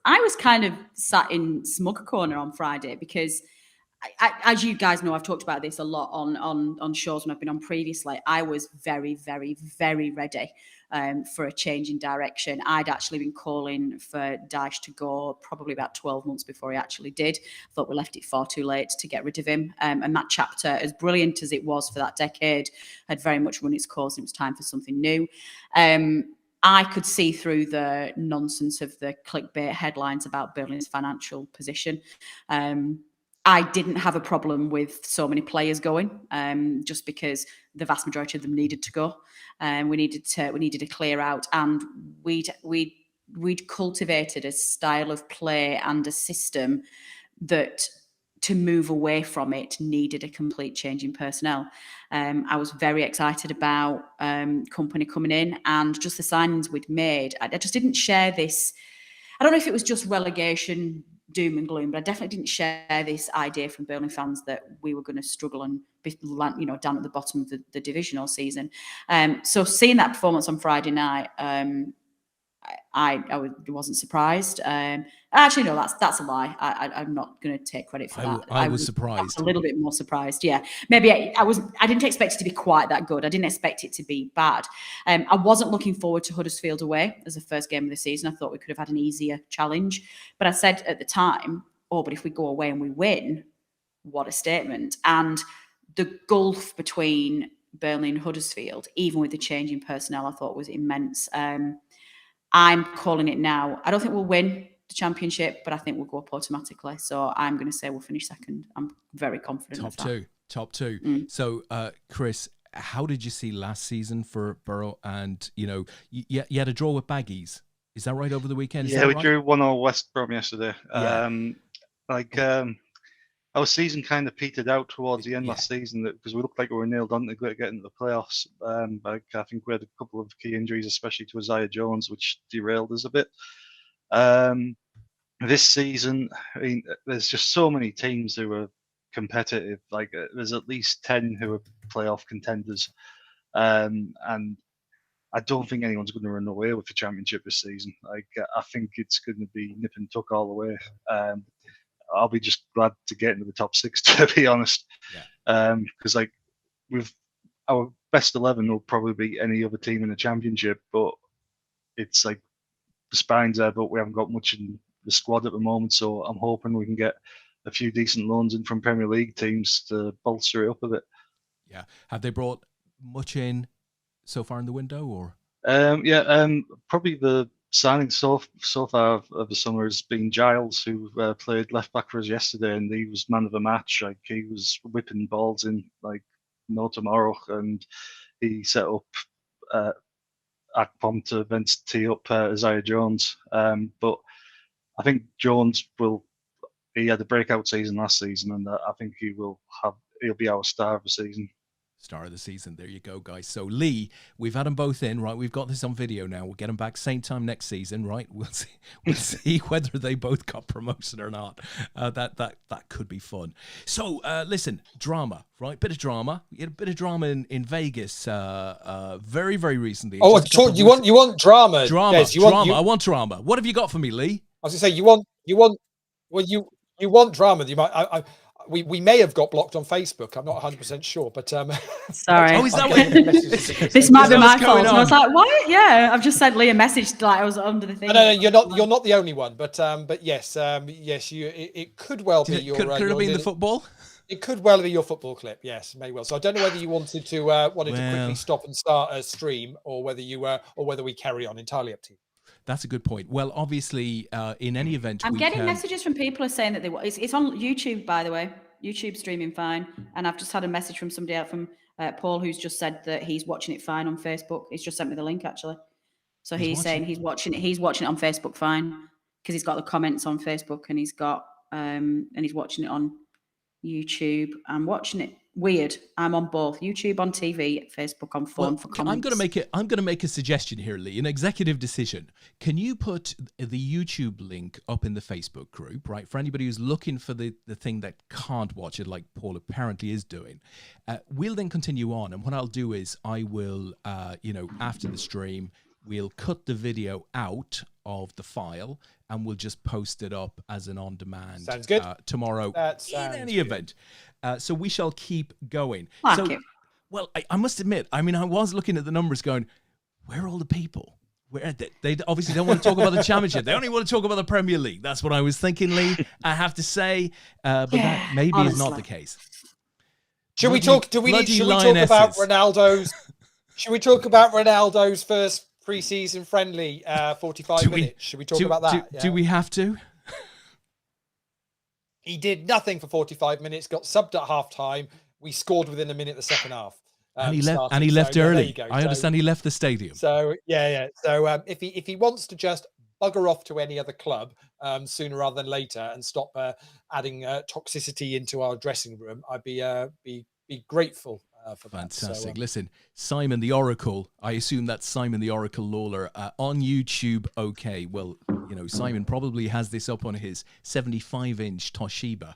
I was kind of sat in smug corner on Friday because as you guys know, I've talked about this a lot on shows when I've been on previously. I was very, very, very ready for a change in direction. I'd actually been calling for Dyche to go probably about 12 months before he actually did. I thought we left it far too late to get rid of him. And that chapter, as brilliant as it was for that decade, had very much run its course, and it was time for something new. I could see through the nonsense of the clickbait headlines about Burnley's financial position. I didn't have a problem with so many players going, just because the vast majority of them needed to go. We needed to clear out, and we'd cultivated a style of play and a system that, to move away from it, needed a complete change in personnel. I was very excited about Company coming in, and just the signings we'd made. I just didn't share this. I don't know if it was just relegation doom and gloom, but I definitely didn't share this idea from Burnley fans that we were going to struggle and be, down at the bottom of the division all season. So seeing that performance on Friday night, I wasn't surprised. Actually, no, that's a lie. I'm not going to take credit for that. I was surprised. A little bit more surprised. Yeah, maybe I didn't expect it to be quite that good. I didn't expect it to be bad. I wasn't looking forward to Huddersfield away as the first game of the season. I thought we could have had an easier challenge. But I said at the time, but if we go away and we win, what a statement. And the gulf between Burnley and Huddersfield, even with the change in personnel, I thought was immense. I'm calling it now. I don't think we'll win the championship, but I think we'll go up automatically. So I'm going to say we'll finish second. I'm very confident of that. Top two. So, Chris, how did you see last season for Borough? And, you had a draw with Baggies. Is that right, over the weekend? We drew 1-0 West Brom yesterday. Our season kind of petered out towards the end last season because we looked like we were nailed on to get into the playoffs. But I think we had a couple of key injuries, especially to Isaiah Jones, which derailed us a bit. This season, I mean, there's just so many teams who are competitive. Like there's at least 10 who are playoff contenders, and I don't think anyone's going to run away with the championship this season. Like I think it's going to be nip and tuck all the way. I'll be just glad to get into the top six, to be honest. Because with our best 11 will probably beat any other team in the championship, but it's like the spine's there, but we haven't got much in the squad at the moment. So I'm hoping we can get a few decent loans in from Premier League teams to bolster it up a bit. Yeah. Have they brought much in so far in the window, or? Probably the signing so far of the summer has been Giles, who played left back for us yesterday, and he was man of the match. Like he was whipping balls in like no tomorrow, and he set up Akpom to then tee up Isaiah Jones. But I think Jones he had a breakout season last season, and I think he'll be our star of the season. Star of the season. There you go, guys. So Lee, we've had them both in, right? We've got this on video now. We'll get them back same time next season, right? We'll see whether they both got promoted or not. That could be fun. So listen, drama, right? Bit of drama. You had a bit of drama in Vegas very, very recently. Oh, you want drama? Drama. Des, I want drama. What have you got for me, Lee? I was going to say you want drama. You might. We may have got blocked on Facebook. I'm not 100% sure, but sorry. Oh, is that what? This might be my fault. And I was like, what? Yeah, I've just sent Lee a message like I was under the thing. No, you're not the only one, but yes, it could well be your. Could it be in the football? It could well be your football clip. Yes, may well. So I don't know whether you wanted to quickly stop and start a stream, or whether we carry on. Entirely up to you. That's a good point. Well, obviously, in any event, I'm getting messages from people who are saying that it's on YouTube, by the way. YouTube streaming fine, and I've just had a message from somebody out from Paul, who's just said that he's watching it fine on Facebook. He's just sent me the link actually, so he's saying he's watching it on Facebook fine because he's got the comments on Facebook, and he's got and he's watching it on YouTube. I'm watching it weird. I'm on both YouTube on TV, Facebook on phone for comments. I'm going to make a suggestion here, Lee. An executive decision. Can you put the YouTube link up in the Facebook group, right? For anybody who's looking for the thing that can't watch it, like Paul apparently is doing. We'll then continue on, and what I'll do is I will, after the stream, we'll cut the video out of the file, and we'll just post it up as an on-demand. Sounds good. Tomorrow. In any event. So we shall keep going. Well, I must admit, I mean, I was looking at the numbers going, where are all the people? Where they obviously don't want to talk about the championship. They only want to talk about the Premier League. That's what I was thinking, Lee. I have to say, but that maybe is not the case. Should we talk? Should we talk about Ronaldo's? Should we talk about Ronaldo's first pre-season friendly, 45 minutes? Should we talk about that? Do we have to? He did nothing for 45 minutes. Got subbed at half time. We scored within a minute the second half. And he left early. I understand he left the stadium. So yeah. So if he wants to just bugger off to any other club sooner rather than later and stop adding toxicity into our dressing room, I'd be grateful for that. Fantastic. So, Listen, Simon the Oracle. I assume that's Simon the Oracle Lawler on YouTube. Okay, well, Simon probably has this up on his 75-inch Toshiba,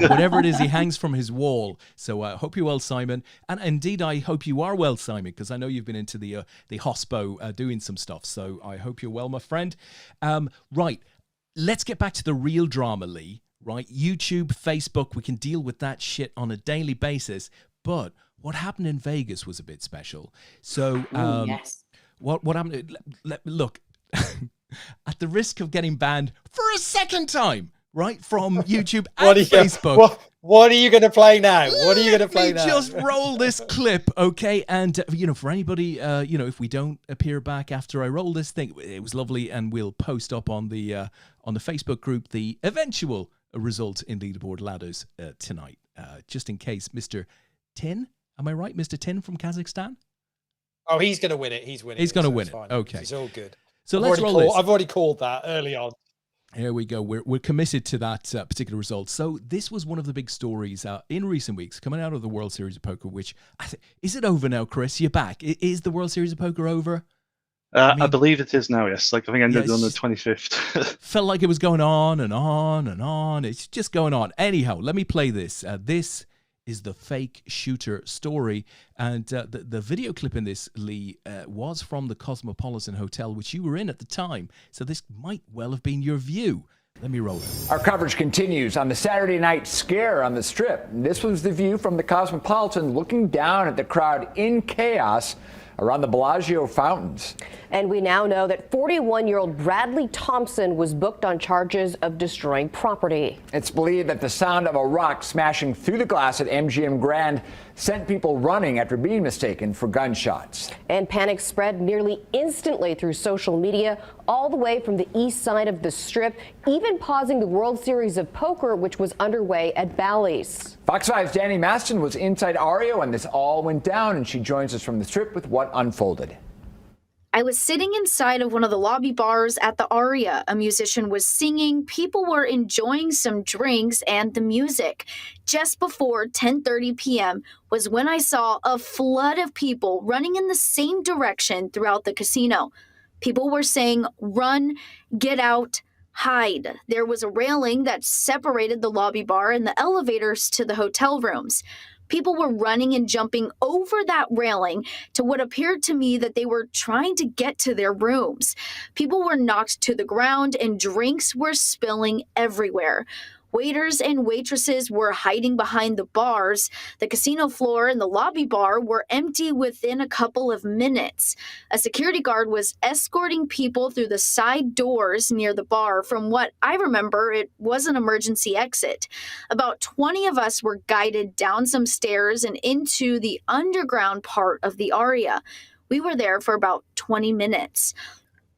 whatever it is he hangs from his wall. So I hope you're well, Simon. And indeed, I hope you are well, Simon, because I know you've been into the hospo doing some stuff. So I hope you're well, my friend. Right, let's get back to the real drama, Lee. Right, YouTube, Facebook, we can deal with that shit on a daily basis. But what happened in Vegas was a bit special. So yes. What happened? Look, at the risk of getting banned for a second time, right, from YouTube and Facebook. What are you going to play now? What are you going to play now? Just roll this clip, okay? And, for anybody, if we don't appear back after I roll this thing, it was lovely, and we'll post up on the Facebook group the eventual result in Leaderboard Ladders tonight, just in case Mr. Tin, am I right? Mr. Tin from Kazakhstan? Oh, he's going to win it. He's winning. He's going to win it. Okay. It's all good. So let's roll this. I've already called that early on. Here we go. We're committed to that particular result. So this was one of the big stories in recent weeks coming out of the World Series of Poker, which is it over now, Chris? You're back. Is the World Series of Poker over? I believe it is now, yes. I think I ended on the 25th. Felt like it was going on and on and on. It's just going on. Anyhow, let me play this. This is the fake shooter story. And the video clip in this, Lee, was from the Cosmopolitan Hotel, which you were in at the time. So this might well have been your view. Let me roll it. Our coverage continues on the Saturday night scare on the Strip. This was the view from the Cosmopolitan looking down at the crowd in chaos around the Bellagio fountains. And we now know that 41-year-old Bradley Thompson was booked on charges of destroying property. It's believed that the sound of a rock smashing through the glass at MGM Grand sent people running after being mistaken for gunshots. And panic spread nearly instantly through social media, all the way from the east side of the Strip, even pausing the World Series of Poker, which was underway at Bally's. Fox 5's Danny Maston was inside Aria when this all went down, and she joins us from the Strip with what unfolded. I was sitting inside of one of the lobby bars at the Aria. A musician was singing, people were enjoying some drinks and the music. Just before 10:30 p.m. was when I saw a flood of people running in the same direction throughout the casino. People were saying, run, get out, hide. There was a railing that separated the lobby bar and the elevators to the hotel rooms. People were running and jumping over that railing to what appeared to me that they were trying to get to their rooms. People were knocked to the ground and drinks were spilling everywhere. Waiters and waitresses were hiding behind the bars. The casino floor and the lobby bar were empty within a couple of minutes. A security guard was escorting people through the side doors near the bar. From what I remember, it was an emergency exit. About 20 of us were guided down some stairs and into the underground part of the Aria. We were there for about 20 minutes.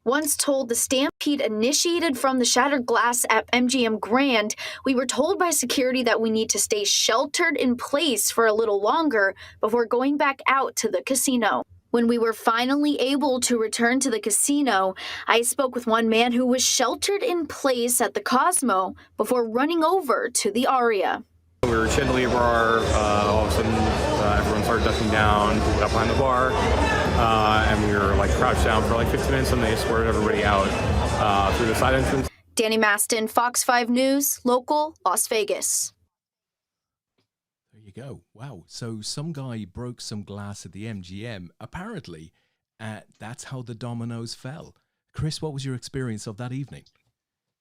Once told the stampede initiated from the shattered glass at MGM Grand, we were told by security that we need to stay sheltered in place for a little longer before going back out to the casino. When we were finally able to return to the casino, I spoke with one man who was sheltered in place at the Cosmo before running over to the Aria. We were at Chandelier Bar, all of a sudden everyone started ducking down, we got behind the bar, and we were like crouched down for like 15 minutes and they escorted everybody out through the side entrance. Danny Maston, Fox 5 News, local, Las Vegas. There you go. Wow. So some guy broke some glass at the MGM. Apparently, that's how the dominoes fell. Chris, what was your experience of that evening?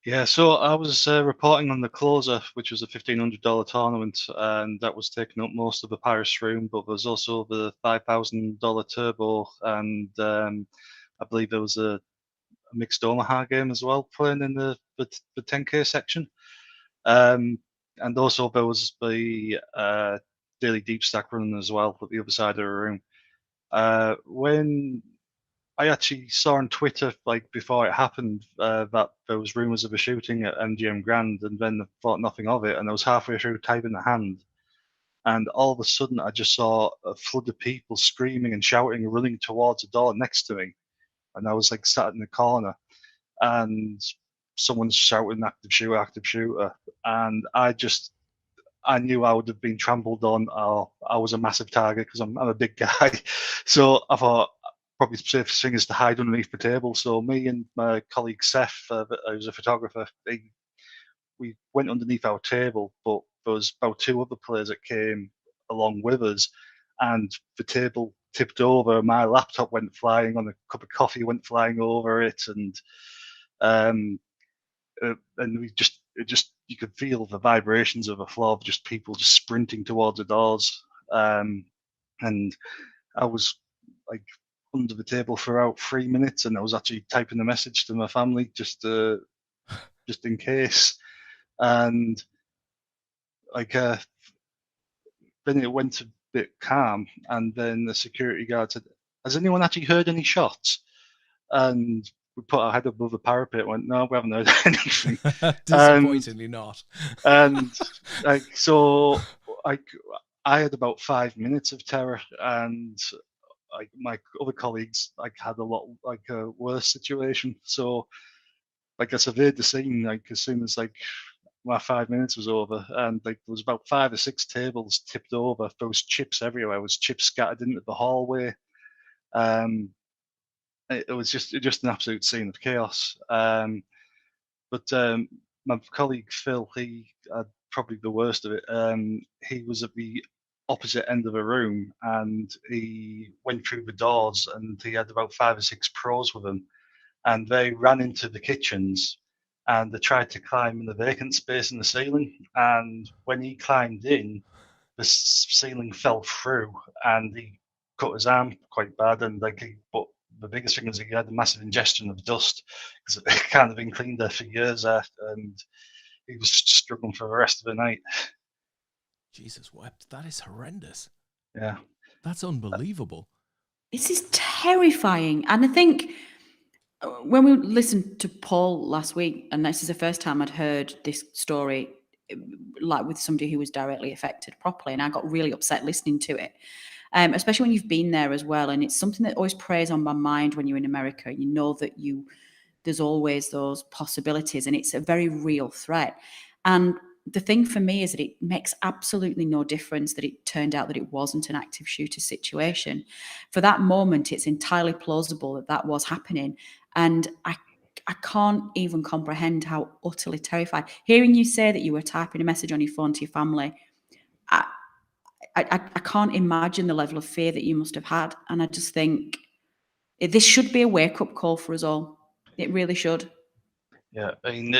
Yeah, so I was reporting on the closer, which was a $1,500 tournament, and that was taking up most of the Paris room. But there was also the $5,000 turbo, and I believe there was a mixed Omaha game as well playing in the 10K section. And also there was the daily deep stack running as well at the other side of the room. When I actually saw on Twitter, like before it happened, that there was rumours of a shooting at MGM Grand, and then I thought nothing of it. And I was halfway through typing the hand, and all of a sudden I just saw a flood of people screaming and shouting and running towards the door next to me. And I was like sat in the corner, and someone's shouting active shooter, and I knew I would have been trampled on, or I was a massive target because I'm a big guy. So I thought probably the safest thing is to hide underneath the table. So me and my colleague Seth, who's a photographer, we went underneath our table, but there was about 2 other players that came along with us, and the table tipped over. My laptop went flying, on a cup of coffee went flying over it, and we just you could feel the vibrations of the floor, just people just sprinting towards the doors, and I was like under the table for about 3 minutes, and I was actually typing a message to my family just in case, and like then it went a bit calm, and then the security guard said, "Has anyone actually heard any shots?" And we put our head above the parapet and went, "No, we haven't heard anything." Disappointingly not. And like, so like I had about 5 minutes of terror, and like my other colleagues like had a lot like a worse situation. So like I surveyed the scene like as soon as like my 5 minutes was over, and like there was about 5 or 6 tables tipped over. There was chips everywhere. There was chips scattered into the hallway. It was just an absolute scene of chaos. But my colleague Phil, he had probably the worst of it. He was at the opposite end of the room, and he went through the doors, and he had about 5 or 6 pros with him, and they ran into the kitchens, and they tried to climb in the vacant space in the ceiling. And when he climbed in, the ceiling fell through, and he cut his arm quite bad. And like, but the biggest thing is he had a massive ingestion of dust because it can't have been cleaned there for years, and he was struggling for the rest of the night. Jesus wept. That is horrendous. Yeah. That's unbelievable. This is terrifying. And I think when we listened to Paul last week, and this is the first time I'd heard this story, like with somebody who was directly affected properly, and I got really upset listening to it, especially when you've been there as well. And it's something that always preys on my mind when you're in America. You know that there's always those possibilities, and it's a very real threat. And the thing for me is that it makes absolutely no difference that it turned out that it wasn't an active shooter situation. For that moment, it's entirely plausible that that was happening. And I can't even comprehend how utterly terrified. Hearing you say that you were typing a message on your phone to your family, I can't imagine the level of fear that you must have had. And I just think this should be a wake-up call for us all. It really should. Yeah, I mean,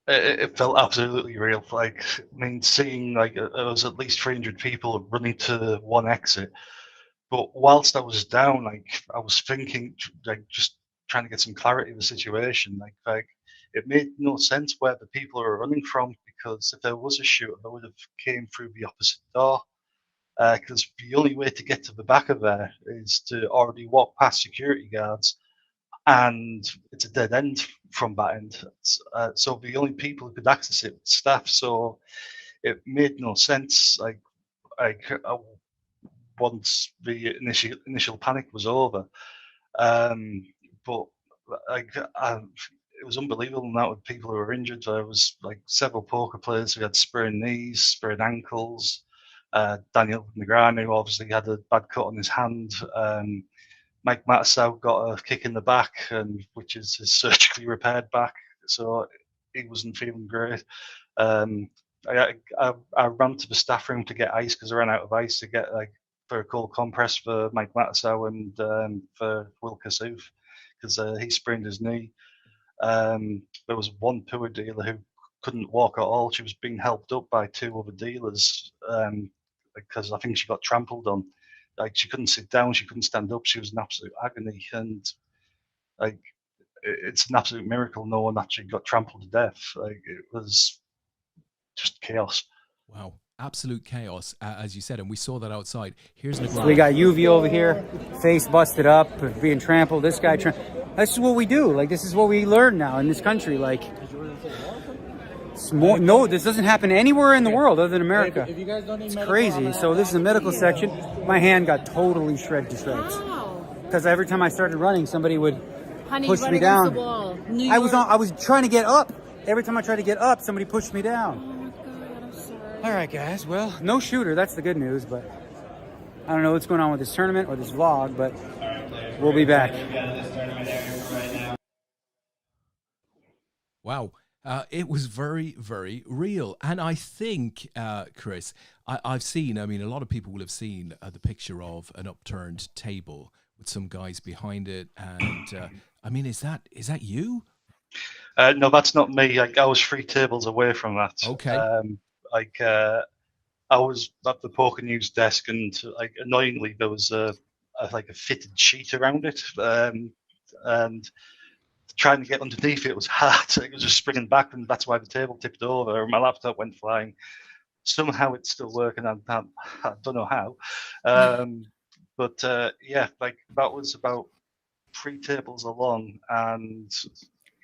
it felt absolutely real. Like, I mean, seeing like there was at least 300 people running to one exit. But whilst I was down, like I was thinking, like just trying to get some clarity of the situation. Like it made no sense where the people are running from, because if there was a shooter, they would have came through the opposite door. Because the only way to get to the back of there is to already walk past security guards, and it's a dead end from that end. So the only people who could access it were staff. So it made no sense. Like once the initial panic was over, but like it was unbelievable the amount of people who were injured. There was like several poker players who had sprained knees, sprained ankles. Daniel Negreanu obviously had a bad cut on his hand. Mike Mattisau got a kick in the back, and which is his surgically repaired back, so he wasn't feeling great. I ran to the staff room to get ice because I ran out of ice to get like for a cold compress for Mike Mattisau and for Will Kassouf because he sprained his knee. There was one poor dealer who couldn't walk at all. She was being helped up by two other dealers because I think she got trampled on. Like, she couldn't sit down, she couldn't stand up. She was in absolute agony, and like, it's an absolute miracle no one actually got trampled to death. Like, it was just chaos. Wow. Absolute chaos, as you said, and we saw that outside. Here's Negrano. We got UV over here, face busted up, being trampled. This guy, that's what we do. Like, this is what we learn now in this country. Like, no, this doesn't happen anywhere in the world other than America. It's crazy. So this is the medical section. My hand got totally shredded to shreds because every time I started running, somebody would push me down. I was trying to get up. Every time I tried to get up, somebody pushed me down. All right, guys. Well, no shooter. That's the good news. But I don't know what's going on with this tournament or this vlog, but we'll be back. Wow. It was very, very real. And I think, Chris, I've seen, I mean, a lot of people will have seen the picture of an upturned table with some guys behind it. And I mean, is that you? No, that's not me. Like, I was 3 tables away from that. Okay. I was at the PokerNews desk, and like, annoyingly, there was a fitted sheet around it, and trying to get underneath it was hard. It was just springing back, and that's why the table tipped over. My laptop went flying. Somehow it's still working. I don't know how, but yeah, like, that was about 3 tables along, and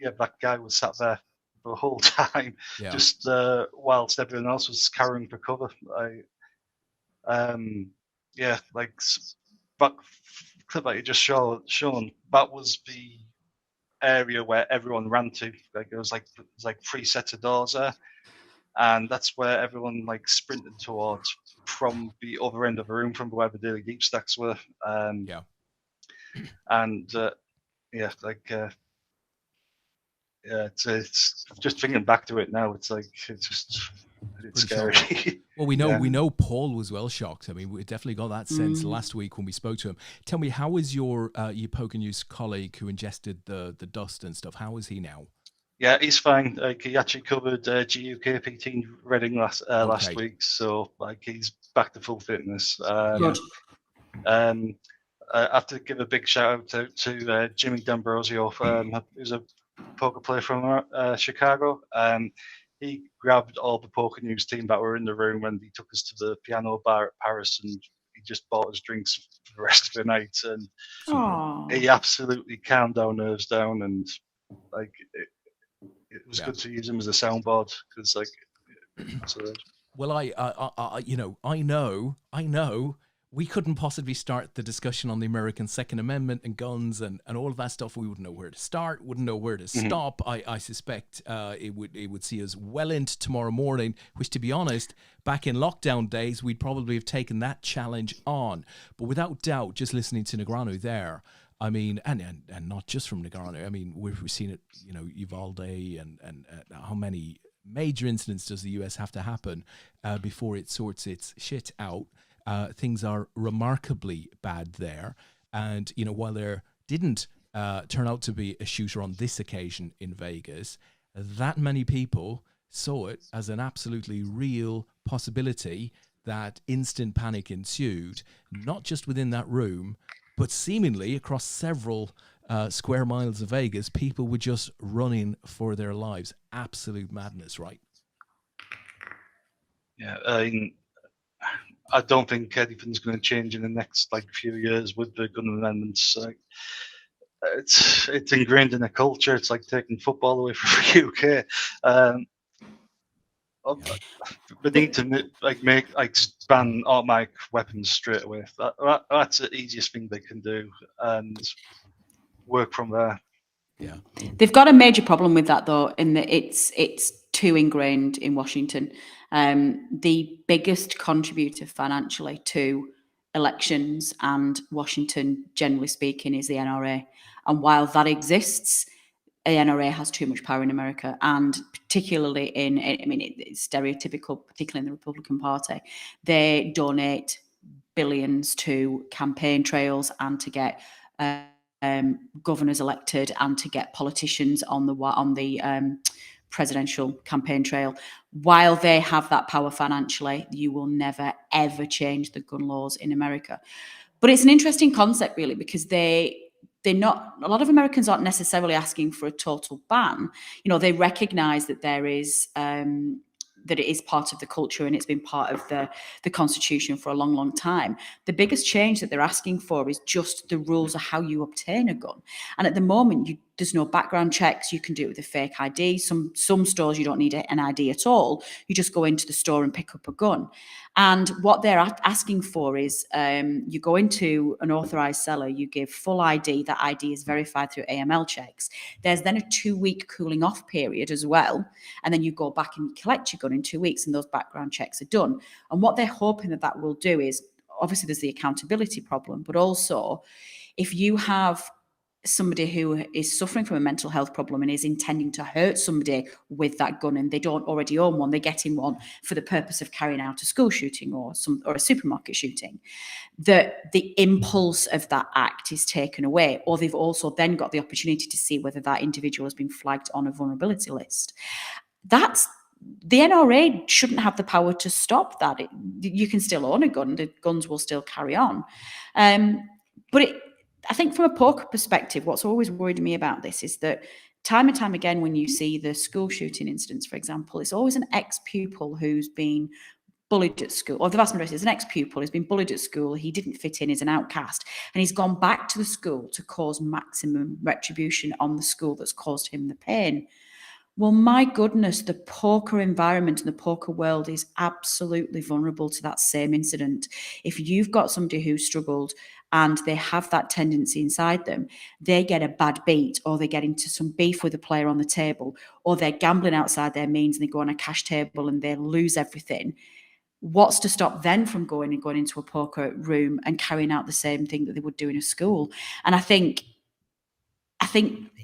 yeah, that guy was sat there the whole time, just whilst everyone else was carrying for cover. Yeah, like, that clip that you just shown, that was the area where everyone ran to. Like, it was like 3 sets of doors there, and that's where everyone like sprinted towards from the other end of the room, from where the daily deep stacks were. And yeah, like. Yeah, it's just thinking back to it now. It's like, it's scary. Well, we know Paul was well shocked. I mean, we definitely got that sense last week when we spoke to him. Tell me, how is your PokerNews colleague who ingested the dust and stuff? How is he now? Yeah, he's fine. Like, he actually covered GUK PT Reading last week, so like, he's back to full fitness. Good. I have to give a big shout out to Jimmy D'Ambrosio, who's a poker player from Chicago. He grabbed all the PokerNews team that were in the room, and he took us to the piano bar at Paris, and he just bought us drinks for the rest of the night. And he absolutely calmed our nerves down, and like, it was good to use him as a soundboard, because like, well, I know we couldn't possibly start the discussion on the American Second Amendment and guns and all of that stuff. We wouldn't know where to start, wouldn't know where to stop. I suspect it would see us well into tomorrow morning, which, to be honest, back in lockdown days, we'd probably have taken that challenge on. But without doubt, just listening to Negrano there, I mean, and not just from Negrano, I mean, we've seen it, Uvalde and how many major incidents does the US have to happen before it sorts its shit out? Things are remarkably bad there. And, while there didn't turn out to be a shooter on this occasion in Vegas, that many people saw it as an absolutely real possibility that instant panic ensued, not just within that room, but seemingly across several square miles of Vegas. People were just running for their lives. Absolute madness, right? Yeah, I don't think anything's going to change in the next few years with the gun amendments. It's ingrained in the culture. It's like taking football away from the UK. We need to ban automatic weapons straight away. That's the easiest thing they can do, and work from there. Yeah, they've got a major problem with that though, in that it's too ingrained in Washington. The biggest contributor financially to elections and Washington, generally speaking, is the NRA. And while that exists, the NRA has too much power in America, and particularly it's stereotypical, particularly in the Republican Party. They donate billions to campaign trails and to get governors elected and to get politicians on the presidential campaign trail. While they have that power financially, you will never, ever change the gun laws in America. But it's an interesting concept, really, because they're not, a lot of Americans aren't necessarily asking for a total ban. You know, they recognize that there is, that it is part of the culture and it's been part of the Constitution for a long, long time. The biggest change that they're asking for is just the rules of how you obtain a gun. And at the moment, there's no background checks. You can do it with a fake ID. Some stores, you don't need an ID at all. You just go into the store and pick up a gun. And what they're asking for is you go into an authorized seller, you give full ID. That ID is verified through AML checks. There's then a 2-week cooling off period as well. And then you go back and collect your gun in 2 weeks and those background checks are done. And what they're hoping that will do is, obviously there's the accountability problem, but also if you have somebody who is suffering from a mental health problem and is intending to hurt somebody with that gun and they don't already own one, they're getting one for the purpose of carrying out a school shooting or a supermarket shooting, that the impulse of that act is taken away, or they've also then got the opportunity to see whether that individual has been flagged on a vulnerability list. That's the NRA shouldn't have the power to stop that. You can still own a gun, the guns will still carry on. But I think from a poker perspective, what's always worried me about this is that time and time again, when you see the school shooting incidents, for example, it's always an ex-pupil who's been bullied at school, or the vast majority is an ex-pupil who's been bullied at school. He didn't fit in, he's an outcast, and he's gone back to the school to cause maximum retribution on the school that's caused him the pain. Well, my goodness, the poker environment and the poker world is absolutely vulnerable to that same incident. If you've got somebody who's struggled and they have that tendency inside them, they get a bad beat, or they get into some beef with a player on the table, or they're gambling outside their means and they go on a cash table and they lose everything. What's to stop them from going into a poker room and carrying out the same thing that they would do in a school? And I think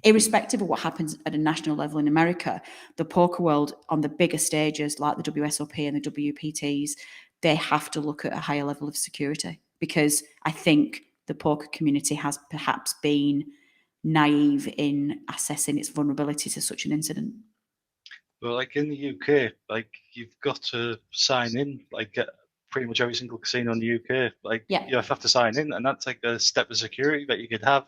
irrespective of what happens at a national level in America, the poker world on the bigger stages like the WSOP and the WPTs, they have to look at a higher level of security, because I think the poker community has perhaps been naive in assessing its vulnerability to such an incident. Well, like in the UK, like you've got to sign in, like at pretty much every single casino in the UK. Like you have to sign in, and that's like a step of security that you could have.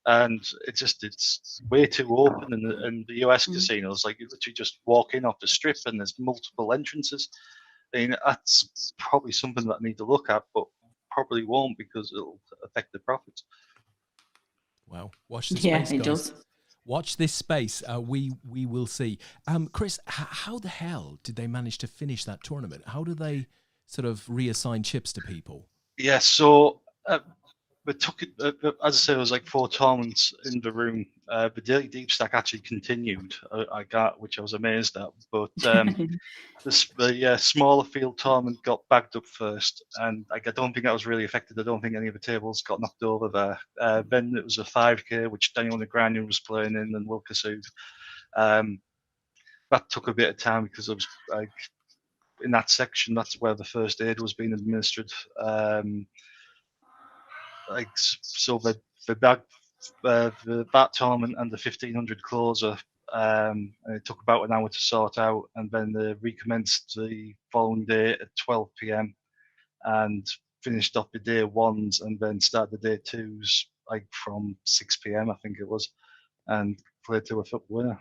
And it's way too open in the US casinos. Like you literally just walk in off the strip and there's multiple entrances. I mean, that's probably something that I need to look at, but probably won't, because it'll affect the profits. Wow. Watch this space, it guys. does. Watch this space. We will see. Chris, how the hell did they manage to finish that tournament? How do they sort of reassign chips to people? Yeah, so we took it, as I said, it was like 4 tournaments in the room. The Daily Deep Stack actually continued, which I was amazed at. But the smaller field tournament got bagged up first, and I don't think that was really affected. I don't think any of the tables got knocked over there. Then it was a 5K, which Daniel Negreanu was playing in, and Will Kassoud. That took a bit of time because it was like in that section, that's where the first aid was being administered. So the bat tournament and the 1500 closer, and it took about an hour to sort out, and then they recommenced the following day at 12 p.m. and finished off the day ones, and then started the day twos like from 6 p.m. I think it was, and played to a foot winner.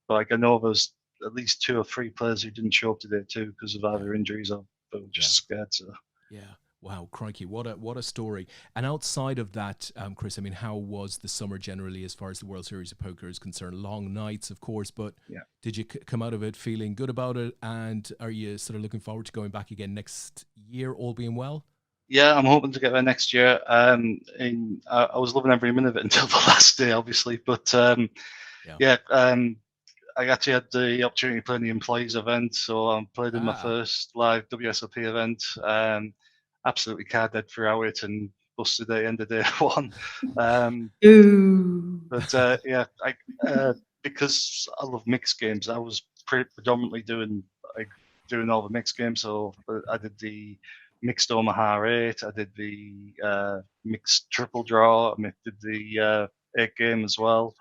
But like I know there's at least 2 or 3 players who didn't show up to day two because of either injuries or they were just scared. So yeah. Wow, crikey, what a story. And outside of that, Chris, I mean, how was the summer generally as far as the World Series of Poker is concerned? Long nights, of course, but did you come out of it feeling good about it? And are you sort of looking forward to going back again next year, all being well? Yeah, I'm hoping to get there next year. I was loving every minute of it until the last day, obviously. But I actually had the opportunity to play in the employees event, so I played in my first live WSOP event. Absolutely card dead throughout it and busted at the end of day one. But because I love mixed games, I was predominantly doing all the mixed games. So I did the mixed Omaha 8. I did the mixed triple draw. I did the 8 game as well,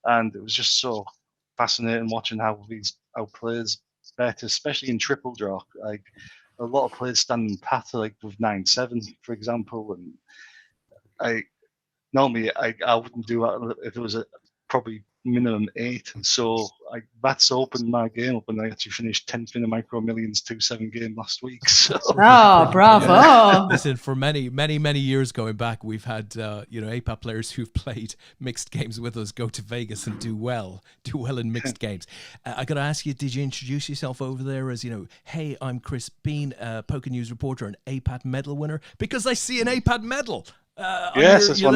and it was just so fascinating watching how players bet, especially in triple draw. Like a lot of players standing pat, like with 9-7, for example, and I wouldn't do that if it was probably minimum 8. So that's opened my game up, and I actually finished 10th in a Micro Millions 2-7 game last week. So. Oh, bravo! Listen, for many years going back, we've had APAT players who've played mixed games with us go to Vegas and do well in mixed games. I got to ask you, did you introduce yourself over there as, hey, I'm Chris Bean, PokerNews reporter and APAT medal winner? Because I see an APAT medal. Yes, that's one.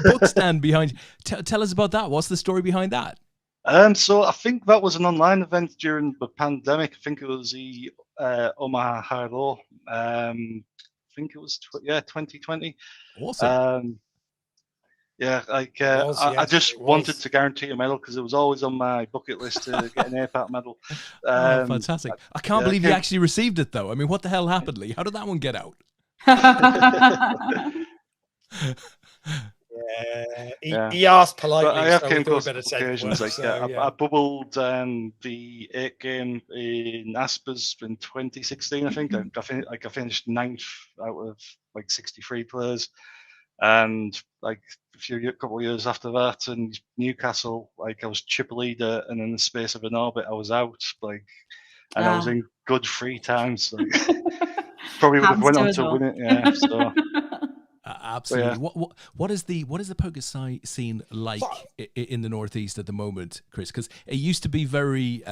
Book stand behind. Tell us about that. What's the story behind that? So I think that was an online event during the pandemic. I think it was the Omaha High Low. I think it was 2020. Awesome. I just wanted to guarantee a medal because it was always on my bucket list to get an APAT medal. Fantastic! I can't believe you actually received it, though. I mean, what the hell happened, Lee? How did that one get out? He asked politely. But I have so came we close better to take occasions. work, I bubbled the 8 game in Aspers in 2016. I think I finished 9th out of 63 players, and a couple of years after that in Newcastle, I was triple leader, and in the space of an orbit, I was out. And I was in good free times. Probably would have went on to win it. Yeah. So. Absolutely. Yeah. What is the poker scene like in the Northeast at the moment, Chris? Because it used to be very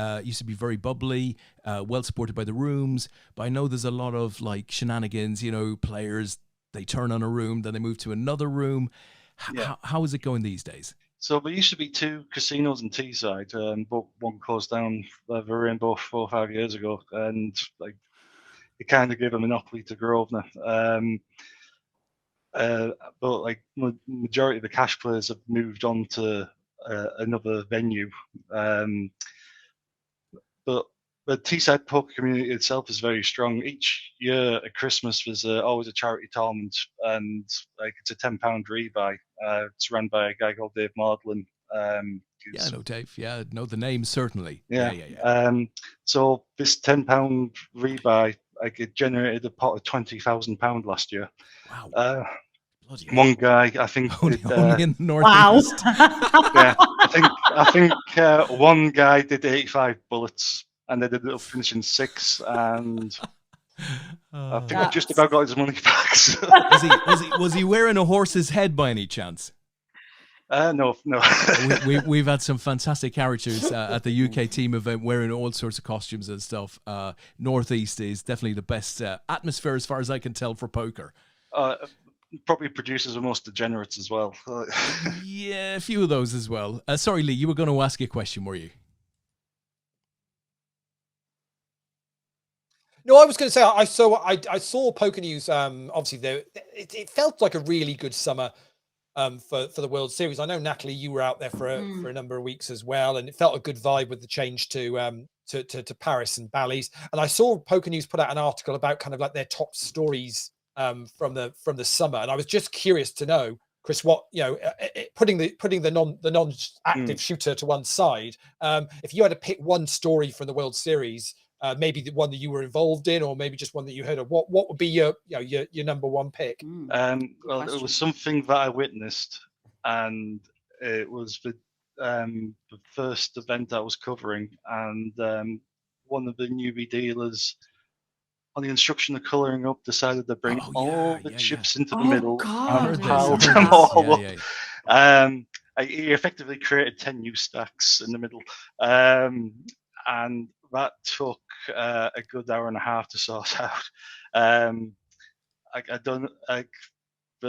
bubbly, well supported by the rooms. But I know there's a lot of shenanigans. Players, they turn on a room, then they move to another room. How is it going these days? So there used to be 2 casinos in Teesside, but one closed down the Rainbow 4 or 5 years ago, and it kind of gave a monopoly to Grosvenor. But majority of the cash players have moved on to another venue. But the Teesside poker community itself is very strong. Each year at Christmas there's always a charity tournament, and it's a £10 rebuy. It's run by a guy called Dave Maudlin. I know Dave. Yeah, I know the name certainly. Yeah. So this £10 rebuy, it generated a pot of £20,000 last year. Wow. One guy, I think, only in the Northeast. I think one guy did 85 bullets, and they ended up finishing 6, and I think I just about got his money back. So. Was he wearing a horse's head by any chance? No. We've had some fantastic characters at the UK team event wearing all sorts of costumes and stuff. Northeast is definitely the best atmosphere, as far as I can tell, for poker. Probably producers are most degenerates as well. Yeah, a few of those as well. Sorry, Lee, you were going to ask a question, were you? No, I was going to say I saw PokerNews. Obviously, it felt like a really good summer for the World Series. I know, Natalie, you were out there for a number of weeks as well, and it felt a good vibe with the change to Paris and Bally's. And I saw PokerNews put out an article about kind of their top stories from the summer, and I was just curious to know, Chris, what putting the non-active shooter to one side, if you had to pick one story from the World Series, maybe the one that you were involved in, or maybe just one that you heard of, what would be your number one pick? Well, it was something that I witnessed, and it was the first event I was covering, and one of the newbie dealers, on the instruction of colouring up, decided to bring all the chips into the middle and piled them all up. He effectively created 10 new stacks in the middle, and that took a good hour and a half to sort out. The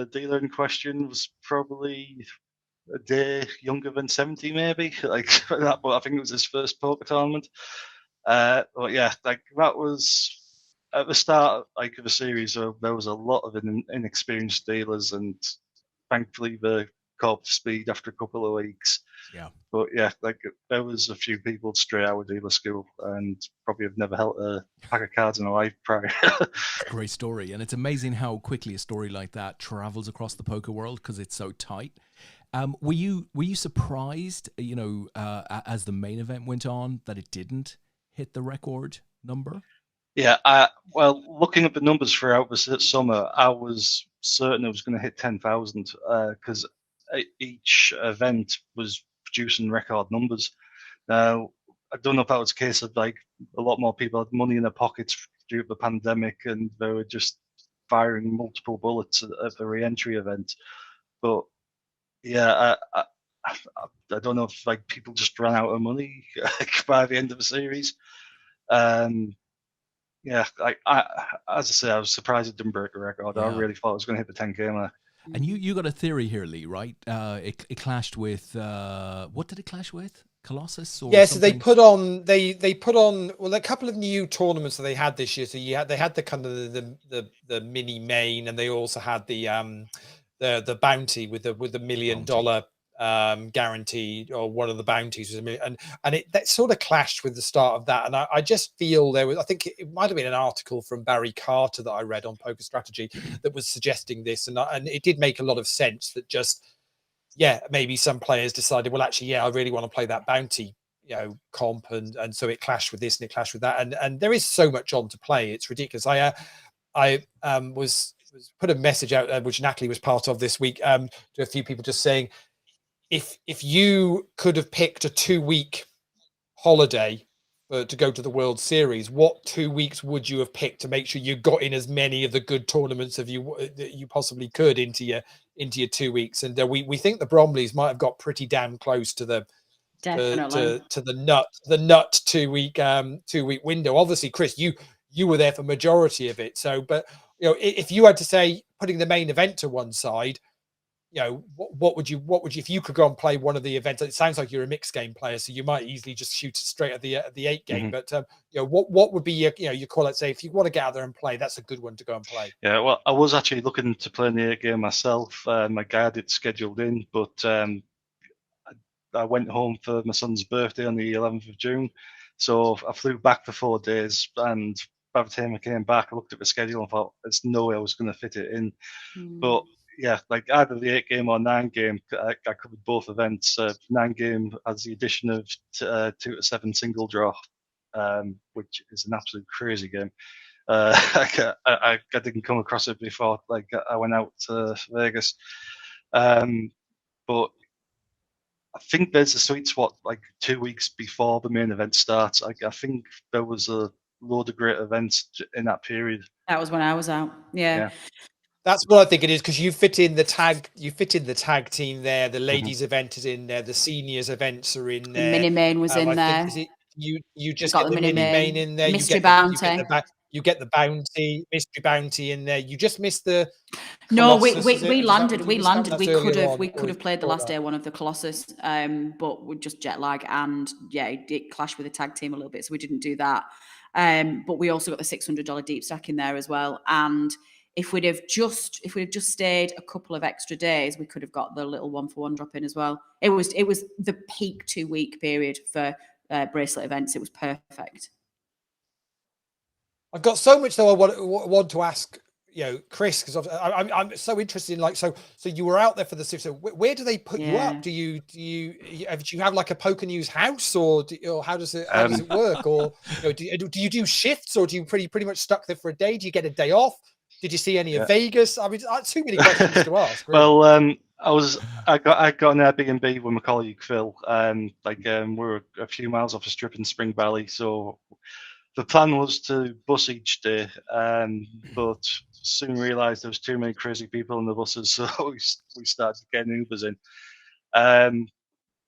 dealer in question was probably a day younger than 70, maybe, but I think it was his first poker tournament. But yeah, that was at the start of the series. There was a lot of inexperienced dealers, and thankfully the caught up to speed after a couple of weeks. Yeah. But yeah, like there was a few people straight out of dealer school and probably have never held a pack of cards in a life prior. It's a great story, and it's amazing how quickly a story like that travels across the poker world because it's so tight. Were you surprised, as the main event went on, that it didn't hit the record number? Yeah, well, looking at the numbers throughout the summer, I was certain it was going to hit 10,000 because each event was producing record numbers. Now, I don't know if that was a case of like a lot more people had money in their pockets due to the pandemic and they were just firing multiple bullets at the re-entry event. But yeah, I don't know if like people just ran out of money by the end of the series. Yeah, as I say, I was surprised it didn't break a record. Yeah. I really thought it was going to hit the 10K mark. And you got a theory here, Lee, right? It clashed with what did it clash with? Colossus or yeah, something? so they put on well a couple of new tournaments that they had this year. So they had the kind of the mini main, and they also had the bounty with the $1 million guarantee, or one of the bounties was $1 million, and that sort of clashed with the start of that. And I just feel I think it might have been an article from Barry Carter that I read on Poker Strategy that was suggesting this, and it did make a lot of sense that just maybe some players decided, well, actually, I really want to play that bounty, comp, and so it clashed with this and it clashed with that, and there is so much on to play, it's ridiculous. I was put a message out, which Natalie was part of this week, to a few people, just saying, if you could have picked a 2-week holiday to go to the World Series, what 2 weeks would you have picked to make sure you got in as many of the good tournaments that you possibly could into your 2 weeks? And we think the Bromleys might have got pretty damn close to the to the nut 2 week 2 week window. Obviously, Chris, you were there for majority of it. So, but if you had to say, putting the main event to one side, what would you if you could go and play one of the events? It sounds like you're a mixed game player, so you might easily just shoot straight at the 8 game. Mm-hmm. But what would be your call? Let's say if you want to get out there and play, that's a good one to go and play. Yeah, well, I was actually looking to play in the 8 game myself. My guy had it scheduled in, but I went home for my son's birthday on the 11th of June, so I flew back for 4 days, and by the time I came back, I looked at the schedule and thought, there's no way I was going to fit it in. But yeah, like either the 8 game or 9 game, I covered both events. 9 game has the addition of 2 to 7 single draw, which is an absolute crazy game. I didn't come across it before. Like I went out to Vegas, but I think there's a sweet spot like 2 weeks before the main event starts. I think there was a load of great events in that period. That was when I was out. Yeah. That's what I think it is, because you fit in the tag team there. The ladies event is in there. The seniors events are in there. The mini main was in there. You just got the mini main in there. Mystery bounty. You get the bounty, mystery bounty in there. You just missed the. No, Colossus, we landed. We We could have played the last day one of the Colossus, but we just jet lag, and it clashed with the tag team a little bit, so we didn't do that. But we also got the $600 deep stack in there as well, and if we'd have just stayed a couple of extra days, we could have got the little 1-for-1 drop in as well. It was the peak 2 week period for bracelet events. It was perfect. I've got so much though I want to ask, Chris, because I'm so interested in so you were out there for the shift. So where do they put you up? Do you have like a PokerNews house, or how does it work? Or do you do shifts, or do you pretty much stuck there for a day? Do you get a day off? Did you see any of Vegas? I mean, too many questions to ask. Really. Well, I got an Airbnb with my colleague Phil. We're a few miles off a strip in Spring Valley, so the plan was to bus each day, but soon realised there was too many crazy people in the buses, so we started getting Ubers in.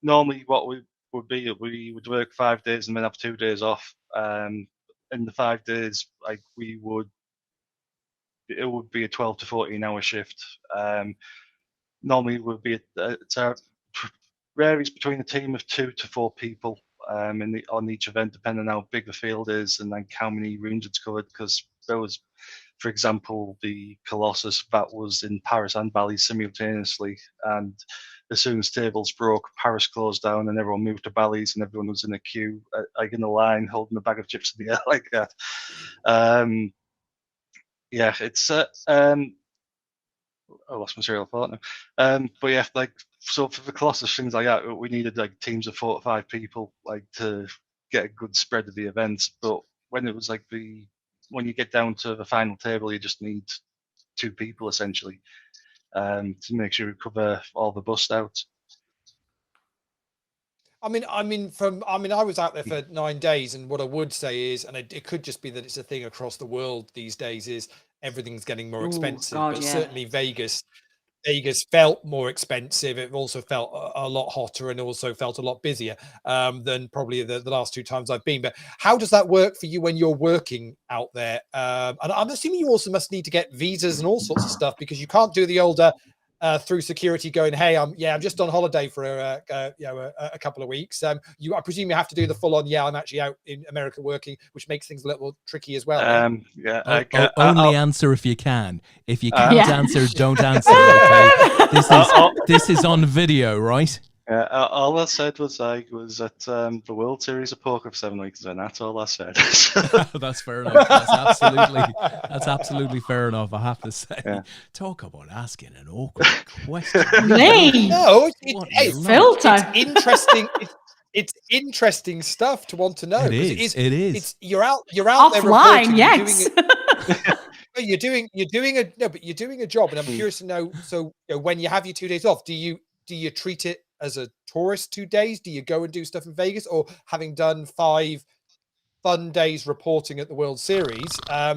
Normally, what we would work 5 days and then have 2 days off. In the 5 days, it would be a 12 to 14 hour shift. Normally it would be it varies between a team of 2 to 4 people on each event, depending on how big the field is and like how many rooms it's covered. Because there was, for example, the Colossus that was in Paris and Bali simultaneously, and as soon as tables broke, Paris closed down and everyone moved to Bally's and everyone was in a queue, like in a line, holding a bag of chips in the air like that. Yeah, it's I lost my trail of thought now. But yeah, like, so for the Colossus, things like that, we needed like teams of 4 to 5 people, like, to get a good spread of the events. But when it was like when you get down to the final table, you just need 2 people essentially, to make sure we cover all the bust outs. I was out there for 9 days, and what I would say is, and it could just be that it's a thing across the world these days, is everything's getting more expensive. God, but yeah. certainly Vegas felt more expensive. It also felt a lot hotter, and also felt a lot busier than probably the last 2 times I've been. But how does that work for you when you're working out there? And I'm assuming you also must need to get visas and all sorts of stuff, because you can't do the older through security going, hey, I'm just on holiday for a couple of weeks. I presume you have to do the full on, I'm actually out in America working, which makes things a little tricky as well. Only answer if you can. If you can't answer, don't answer. Okay, this is on video, right? All I said was I was at the World Series of Poker for 7 weeks, and that's all I said. That's fair enough. That's absolutely fair enough. I have to say. Yeah. Talk about asking an awkward question. No, it's filter. It's interesting. It's interesting stuff to want to know. It is. You're out offline. There Yes. You're doing a job, and I'm curious to know. So when you have your 2 days off, do you treat it as a tourist 2 days? Do you go and do stuff in Vegas, or having done 5 fun days reporting at the World Series, are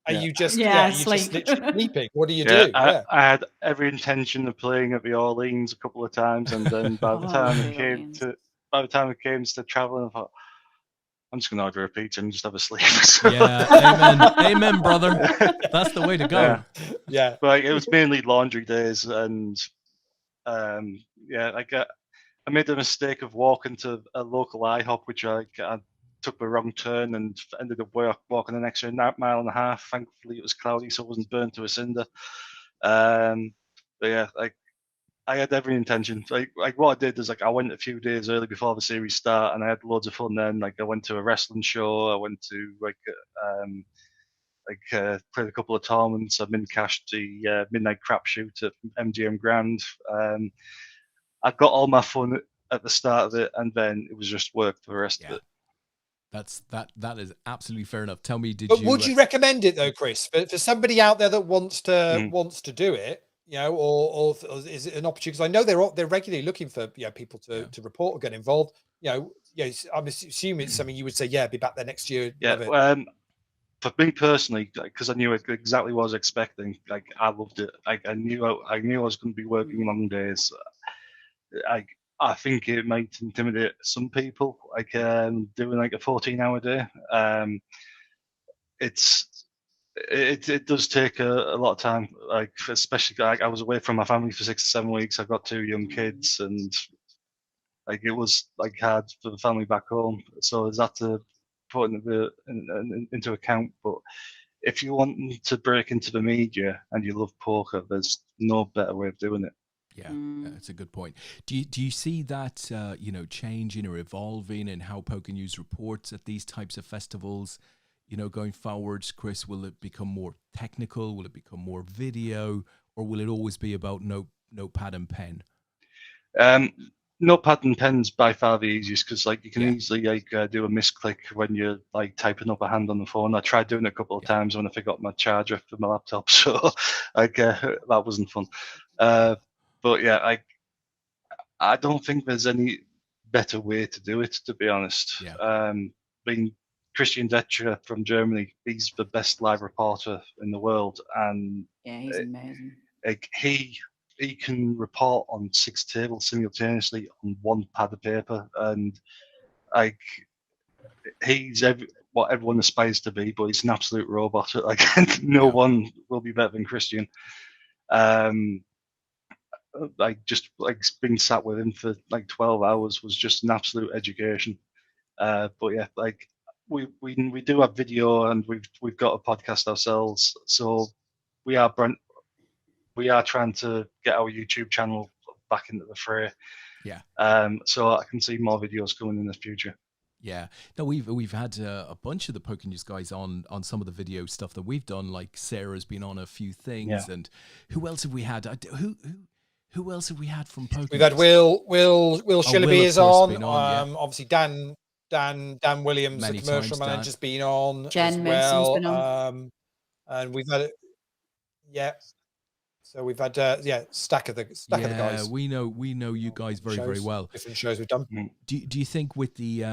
you just literally sleeping? What do you do? I had every intention of playing at the Orleans a couple of times, and then by the time it came to traveling, I thought, I'm just gonna order a pizza and just have a sleep. Yeah, amen, brother. That's the way to go. Yeah. But it was mainly laundry days, and I made the mistake of walking to a local IHOP, which I took the wrong turn and ended up walking an extra mile and a half. Thankfully, it was cloudy, so I wasn't burnt to a cinder. But yeah, like, I had every intention. Like what I did is, like, I went a few days early before the series start, and I had loads of fun then. Like, I went to a wrestling show. I went to played a couple of tournaments. I cashed the midnight crapshoot at MGM Grand. I got all my fun at the start of it, and then it was just work for the rest of it. That is absolutely fair enough. Tell me, would you recommend it though, Chris, for somebody out there that wants to do it? Or is it an opportunity? Because I know they're regularly looking for people to report or get involved. I'm assuming it's something you would say, be back there next year. Yeah. For me personally, because I knew exactly what I was expecting, like, I loved it. Like, I knew I was going to be working long days. I think it might intimidate some people, like, doing like a 14-hour day. It does take a lot of time, like, especially, like, I was away from my family for 6 to 7 weeks. I've got 2 young kids, and like, it was like hard for the family back home. So there's that to put into account. But if you want to break into the media and you love poker, there's no better way of doing it. Yeah, that's a good point. Do you see that changing or evolving in how PokerNews reports at these types of festivals? Going forwards, Chris, will it become more technical? Will it become more video, or will it always be about notepad and pen? Notepad and pen's by far the easiest, because, like, you can easily do a misclick when you're like typing up a hand on the phone. I tried doing it a couple of times when I forgot my charger for my laptop, so that wasn't fun. But yeah, I don't think there's any better way to do it, to be honest. Yeah. Christian Detcher from Germany, he's the best live reporter in the world, and he's amazing. Like, he can report on 6 tables simultaneously on 1 pad of paper, and like, he's what everyone aspires to be, but he's an absolute robot. Like, no one will be better than Christian. Just being sat with him for like 12 hours was just an absolute education. But yeah, like, we do have video, and we've got a podcast ourselves, so we are trying to get our YouTube channel back into the fray. Yeah. So I can see more videos coming in the future. Yeah, no, we've had a bunch of the PokerNews guys on some of the video stuff that we've done. Like Sarah's been on a few things, and who else have we had? Who else have we had from PokerNews? We've had Will Shillaby is on. Obviously Dan Williams, Many the commercial times, manager's been on. Jen as Mason's well. been on. And we've had So we've had stack of the guys. We know you guys very well. Different shows we've done. Do you think with the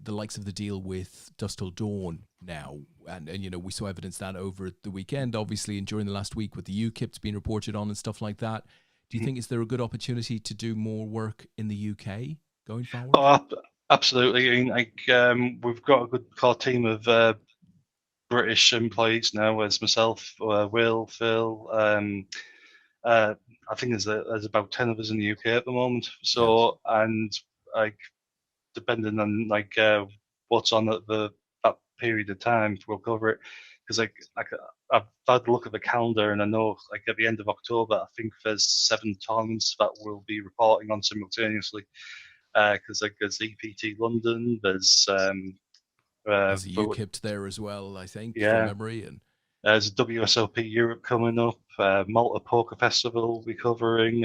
likes of the deal with Dusk Till Dawn now, and you know, we saw evidence that over the weekend, obviously, and during the last week with the UKIP's being reported on and stuff like that. Do you think is there a good opportunity to do more work in the UK going forward? Oh, absolutely. I mean, we've got a good core team of British employees now. There's myself, Will, Phil. I think there's about 10 of us in the UK at the moment. So, and like depending on like what's on at that period of time, we'll cover it. Because I've had a look at the calendar, and I know like at the end of October, I think there's 7 tournaments that we'll be reporting on simultaneously. Because like there's EPT London, there's There's a UKIP there as well, I think, from memory. And there's a WSOP Europe coming up, Malta Poker Festival will be covering,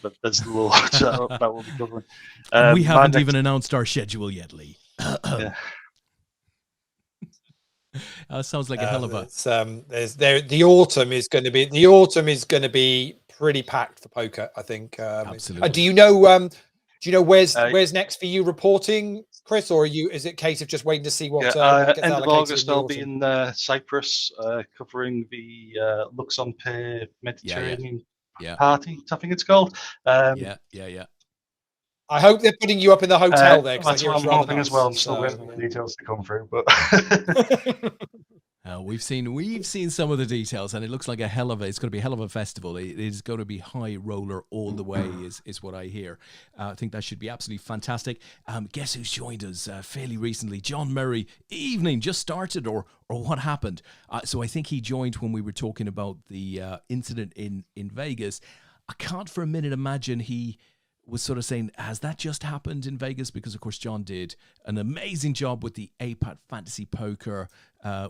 but there's loads that we'll be covering. We haven't even announced our schedule yet, Lee. Sounds like a hell of a. The autumn is going to be pretty packed for poker, I think. Absolutely. Do you know where's next for you reporting, Chris, or is it a case of just waiting to see what gets end of allocated August? in the I'll be in Cyprus covering the Lux on Pay Mediterranean party, I think it's called. I hope they're putting you up in the hotel there. That's what I'm hoping as well. I'm still waiting for the details to come through, but we've seen some of the details, and it looks like it's going to be a hell of a festival. It is going to be high roller all the way, is what I hear. I think that should be absolutely fantastic. Guess who's joined us fairly recently? John Murray. Evening just started, or what happened? So I think he joined when we were talking about the incident in Vegas. I can't for a minute imagine he was sort of saying, has that just happened in Vegas? Because, of course, John did an amazing job with the APAT Fantasy Poker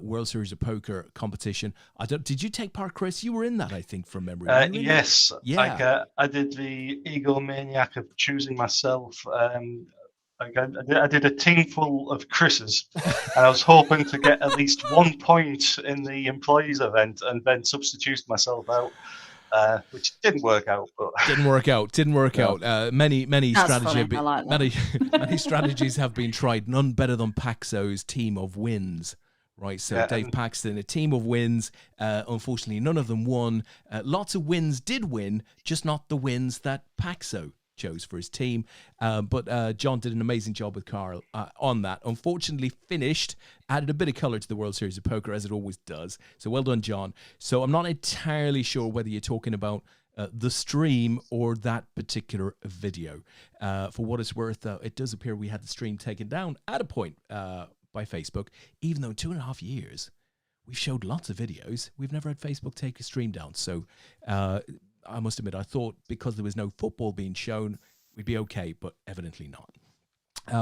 World Series of Poker competition. Did you take part, Chris? You were in that, I think, from memory. Yes. Yeah. I did the egomaniac of choosing myself. I did a team full of Chris's, and I was hoping to get at least 1 point in the employees event, and then substituted myself out. Which didn't work out. But Didn't work out. Many That's strategies have been tried. None better than Paxo's team of wins. Right, so Dave Paxton, a team of wins. Unfortunately, none of them won. Lots of wins did win, just not the wins that Paxo chose for his team. But John did an amazing job with Carl on that. Unfortunately, finished, added a bit of color to the World Series of Poker, as it always does. So well done, John. So I'm not entirely sure whether you're talking about the stream or that particular video. For what it's worth, it does appear we had the stream taken down at a point by Facebook, even though in 2.5 years, we've showed lots of videos. We've never had Facebook take a stream down. So I must admit, I thought because there was no football being shown, we'd be okay, but evidently not.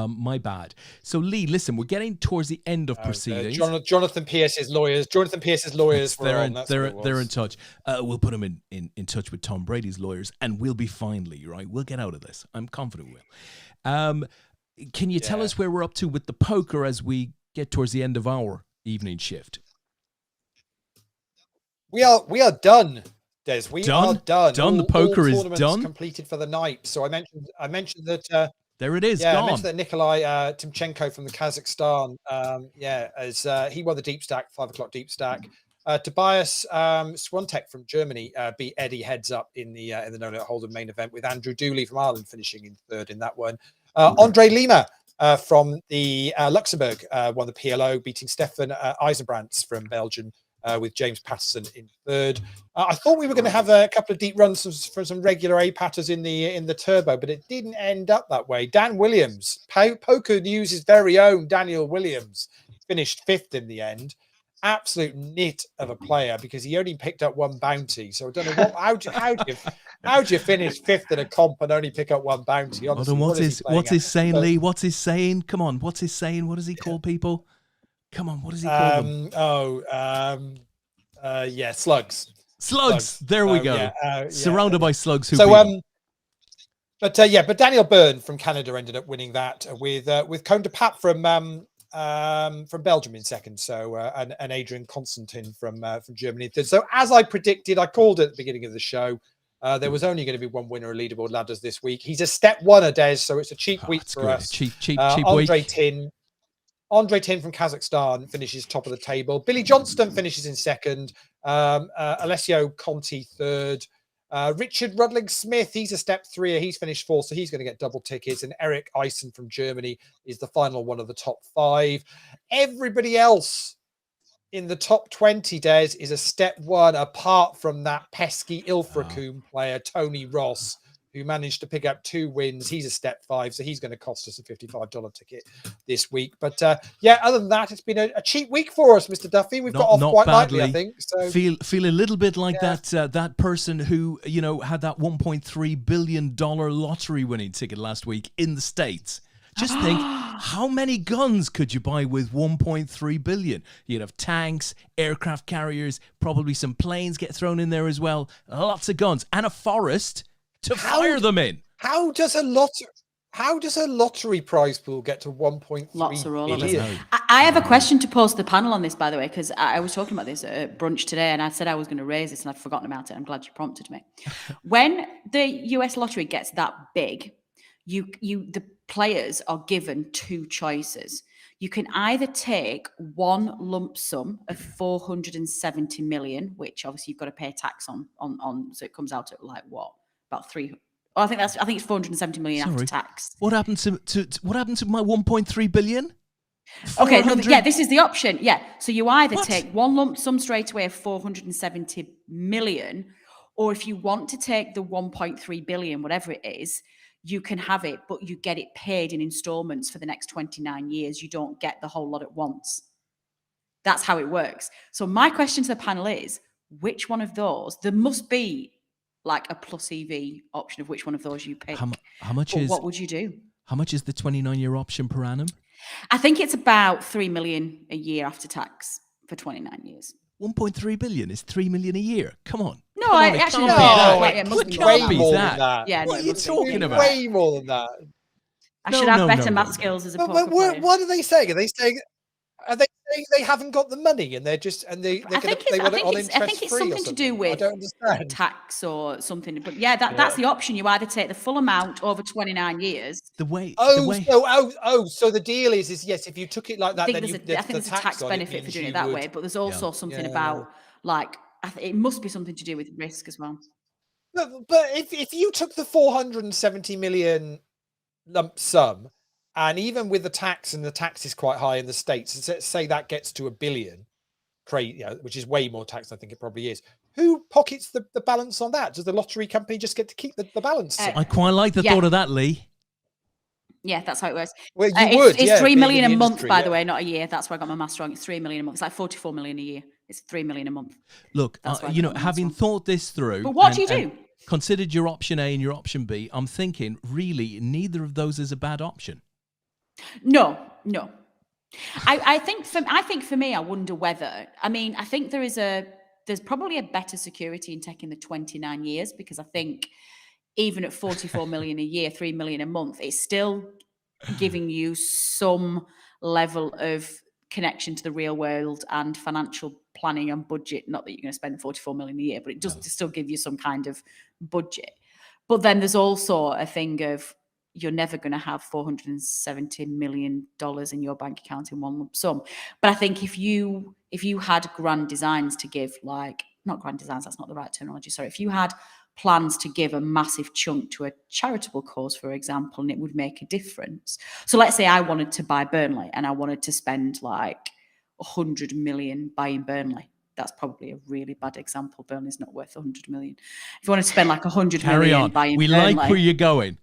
My bad. So, Lee, listen, we're getting towards the end of proceedings. Jonathan Pierce's lawyers. They're in touch. We'll put them in touch with Tom Brady's lawyers, and we'll be fine, Lee, right? We'll get out of this. I'm confident we'll. Can you tell us where we're up to with the poker as we get towards the end of our evening shift? We are done. Des, we are done. The poker is done. Completed for the night. So I mentioned that. There it is. Yeah, gone. I mentioned that Nikolai Timchenko from the Kazakhstan. As he won the deep stack, 5 o'clock deep stack. Tobias Swantek from Germany beat Eddie heads up in the No Limit Hold'em main event, with Andrew Dooley from Ireland finishing in third in that one. Andre Lima from the Luxembourg won the PLO, beating Stefan Eisenbrandts from Belgium. With James Patterson in third. I thought we were going to have a couple of deep runs from some regular APATers in the turbo, but it didn't end up that way. Dan Williams, PokerNews' very own Daniel Williams, finished 5th in the end. absolute nit of a player because he only picked up one bounty. So I don't know how do you finish 5th in a comp and only pick up one bounty? Honestly, Hold on, what's his saying, Lee? What's his saying? Come on, what's his saying? What does he call people? Come on, what does he call them? Yeah, slugs. Slugs. There we go. Surrounded by slugs. But Daniel Byrne from Canada ended up winning that with Cone de Pat from Belgium in second. So and Adrian Constantin from Germany in third. So as I predicted, I called it at the beginning of the show. There was only going to be one winner of Leaderboard Ladders this week. He's a step one, Des, so it's a cheap week for us. Cheap Andre week. Andre Tin from Kazakhstan finishes top of the table. Billy Johnston finishes in second. Alessio Conti third. Richard Rudling Smith, he's a step 3. He's finished 4th, so he's going to get double tickets. And Eric Eisen from Germany is the final one of the top 5. Everybody else in the top 20, Des, is a step 1, apart from that pesky Ilfracombe player, Tony Ross, who managed to pick up 2 wins. He's a step 5, so he's going to cost us a $55 ticket this week. But other than that, it's been a cheap week for us, Mr. Duffy. We've got off quite lightly, I think. So feel a little bit like that person who had that $1.3 billion lottery winning ticket last week in the States. Just think, how many guns could you buy with 1.3 billion? You'd have tanks, aircraft carriers, probably some planes get thrown in there as well. Lots of guns and a forest to fire them in. How does a lottery prize pool get to 1.3 Lots of roll billion? I have a question to pose to the panel on this, by the way, because I was talking about this at brunch today, and I said I was going to raise this, and I'd forgotten about it. I'm glad you prompted me. When the US lottery gets that big, the players are given 2 choices. You can either take one lump sum of 470 million, which obviously you've got to pay tax on, so it comes out at like what? About 300. Oh, I think it's 470 million after tax. What happened to my 1.3 billion? Okay, this is the option. Yeah, so you either take one lump sum straight away of 470 million, or if you want to take the 1.3 billion, whatever it is, you can have it, but you get it paid in installments for the next 29 years. You don't get the whole lot at once. That's how it works. So my question to the panel is, which one of those? There must be like a plus EV option of which one of those you pick. How much what would you do? How much is the 29-year option per annum? I think it's about 3 million a year after tax for 29 years. 1.3 billion is 3 million a year. Come on. No, it must be way more than that. Yeah, what are you talking about? Way more than that. I should have better math skills as a poker player. What are they saying? Are they saying they haven't got the money and they're just they want it on interest free? I think it's something to do with tax or something. But that's the option. You either take the full amount over 29 years. So the deal is yes, if you took it like that, I think there's a tax benefit for doing it that way. But there's also something about like it must be something to do with risk as well. But if you took the 470 million lump sum, and even with the tax, and the tax is quite high in the States, let's say that gets to $1 billion, which is way more tax than I think it probably is. Who pockets the balance on that? Does the lottery company just get to keep the balance? I quite like the thought of that, Lee. Yeah, that's how it works. Well, it's 3 million a month, by the way, not a year. That's why I got my maths wrong. It's 3 million a month. It's like 44 million a year. It's 3 million a month. Look, having thought this through. But what do you do? Considered your option A and your option B, I'm thinking really neither of those is a bad option. No. I think for me, I wonder whether. I mean, I think there's probably a better security in taking the 29 years, because I think even at 44 million a year, 3 million a month, it's still giving you some level of connection to the real world and financial planning and budget. Not that you're going to spend 44 million a year, but it does still give you some kind of budget. But then there's also a thing of you're never going to have $470 million in your bank account in one lump sum. But I think if you had grand designs to give, like, not grand designs, that's not the right terminology, sorry. If you had plans to give a massive chunk to a charitable cause, for example, and it would make a difference. So let's say I wanted to buy Burnley and I wanted to spend like 100 million buying Burnley. That's probably a really bad example. Burnley's not worth 100 million. If you want to spend like 100 million buying Burnley. Like where you're going.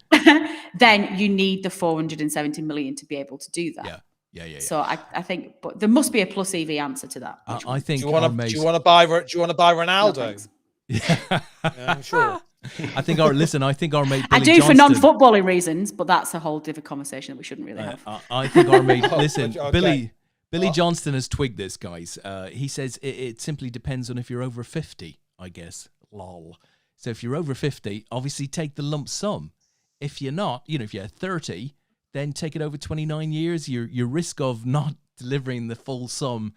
Then you need the 470 million to be able to do that. Yeah. So I think, but there must be a plus EV answer to that. I think. Do you want to buy Ronaldo? No, I'm sure. I think our mate. I Billy do for Johnston, non-footballing reasons, but that's a whole different conversation that we shouldn't really have. I think our mate. Listen, Okay. Billy Johnston has twigged this, guys. He says it simply depends on if you're over 50. I guess. Lol. So if you're over 50, obviously take the lump sum. If you're not, if you're 30, then take it over 29 years. Your risk of not delivering the full sum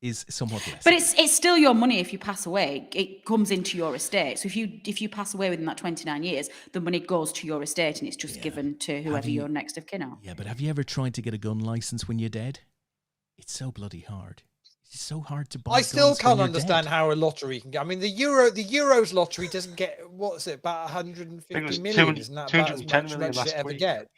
is somewhat less. But it's still your money if you pass away. It comes into your estate. So if you pass away within that 29 years, the money goes to your estate and it's just given to whoever your next of kin are. Yeah, but have you ever tried to get a gun license when you're dead? It's so bloody hard. It's so hard to buy. I still guns when can't you're understand dead. how a lottery can get. I mean, the Euros lottery doesn't get, what's it, about 150 million? Isn't that about as 210 much million as it last ever week. get?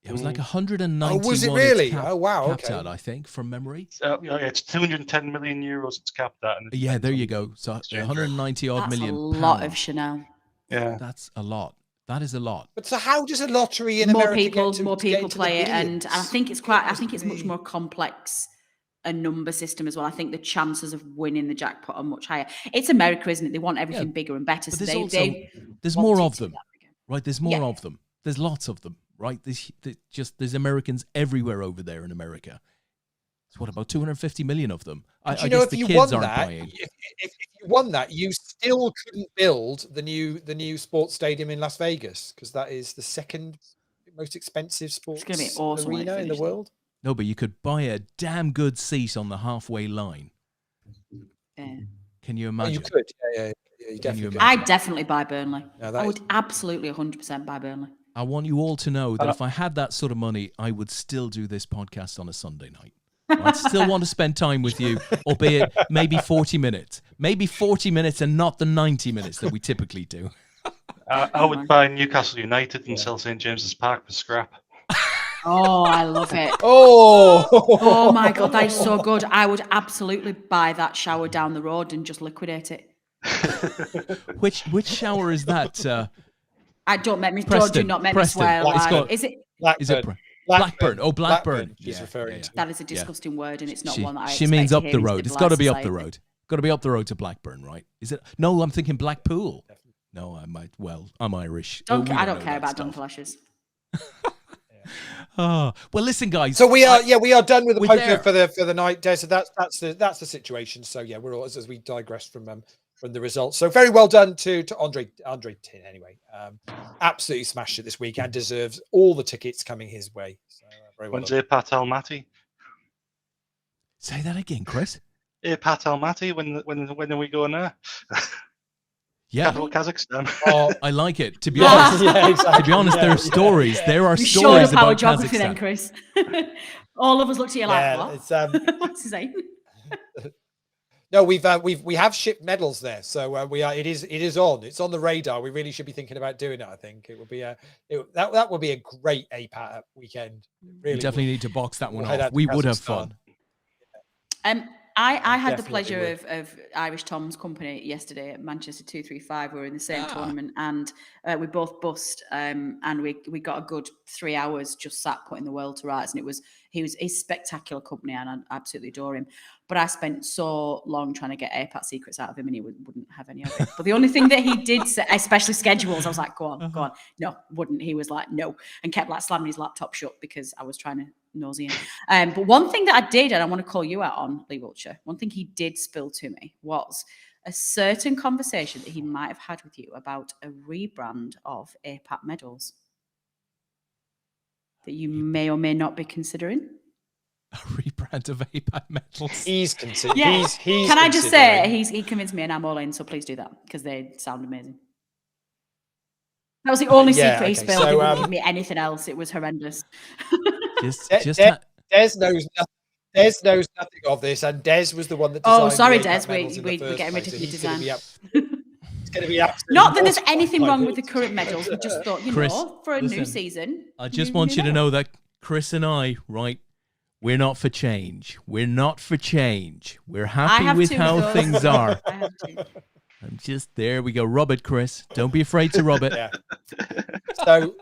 It was like 191. Oh, was it really? It's Oh, wow, capped okay. at, I think, from memory. It's 210 million euros. It's capped at. And Yeah, there you go. So 190 odd That's million. a lot pounds. of Chanel. Yeah, That's a lot. That is a lot. But so how does a lottery in More America people get to play the it, billions? and I think it's much more complex a number system as well. I think the chances of winning the jackpot are much higher. It's America, isn't it? They want everything bigger and better. But So there's want more it of to them, be that bigger. right? There's more of them. There's lots of them, right? There's Americans everywhere over there in America. So what about 250 million of them? I you know, guess if the you kids won aren't that, buying. if you won that, you still couldn't build the new sports stadium in Las Vegas because that is the second most expensive sports gonna be awesome when it arena in the finishes. world. No, but you could buy a damn good seat on the halfway line. Yeah. Can you Oh, imagine? you could, yeah, you definitely could. I'd definitely buy Burnley. No, that I is- would absolutely 100% buy Burnley. I want you all to know that if I had that sort of money, I would still do this podcast on a Sunday night. I'd still want to spend time with you, albeit maybe 40 minutes. Maybe 40 minutes and not the 90 minutes that we typically do. I would buy Newcastle United and sell St James's Park for scrap. Oh, I love it. Oh my God, that is so good. I would absolutely buy that shower down the road and just liquidate it. Which shower is that? I don't make me Preston, do not make Preston. me swear. It's Like, got- is it? Is it Blackburn? Oh, Blackburn. She's referring to. That is a disgusting word, and it's not one that I. She means expect up to the hear in road. It's got to civilized be up the society. road. Got to be up the road to Blackburn, right? Is it? No, I'm thinking Blackpool. No, I might. Well, I'm Irish. I We don't know care that about stuff. Dunkelashes. Oh, well, listen, guys. So we are done with the we're poker there. for the night, Des. So that's the situation. So yeah, we're all as we digress from the results. So very well done to Andre Tin anyway. Absolutely smashed it this week and deserves all the tickets coming his way. So very well When's done. APAT Almaty? Say that again, Chris. APAT Almaty. When are we going there? Yeah. Capital Kazakhstan. Oh, I like it. To be honest, Yeah, exactly. to be honest, there are stories. There are You showed stories up our about geography Kazakhstan. then, Chris. All of us looked at you like, Yeah, what? it's What's he saying? no, we have shipped medals there, so we are. It is on. It's on the radar. We really should be thinking about doing it. I think it would be that would be a great APAT weekend. Really We definitely need to box that one We'll head out off. to We would have Kazakhstan. fun. I had the Definitely pleasure of Irish Tom's company yesterday at Manchester 235. We were in the same tournament, and we both bussed, and we got a good 3 hours just sat putting the world to rights. And he's spectacular company, and I absolutely adore him. But I spent so long trying to get APAT secrets out of him, and he wouldn't have any of it. But the only thing that he did say, especially schedules, I was like, go on. No, wouldn't. He was like, no, and kept like slamming his laptop shut because I was trying to nosy him. But one thing that I did, and I want to call you out on, Lee Wiltshire, one thing he did spill to me was a certain conversation that he might have had with you about a rebrand of APAT medals that you may or may not be considering. A rebrand of APAT medals. He's considered. Yeah. He's Can I just say considering. he convinced me, and I'm all in. So please do that because they sound amazing. That was the only Yeah, secret he okay, spilled. so, He wouldn't give me anything else. It was horrendous. Des knows nothing. Des knows nothing of this, and Des was the one that. Oh, designed sorry, the Des. APAT medals in the We're first getting rid place, of and your he's gonna design. It's going to be absolutely Not that there's mortified anything by wrong this. with the current medals. We just thought, Chris, for a new listen, season. I just want you to know that Chris and I, right, we're not for change. We're not for change. We're happy have with two how of those. things are. I have two. There we go. Rub it, Chris. Don't be afraid to rub it. Yeah. So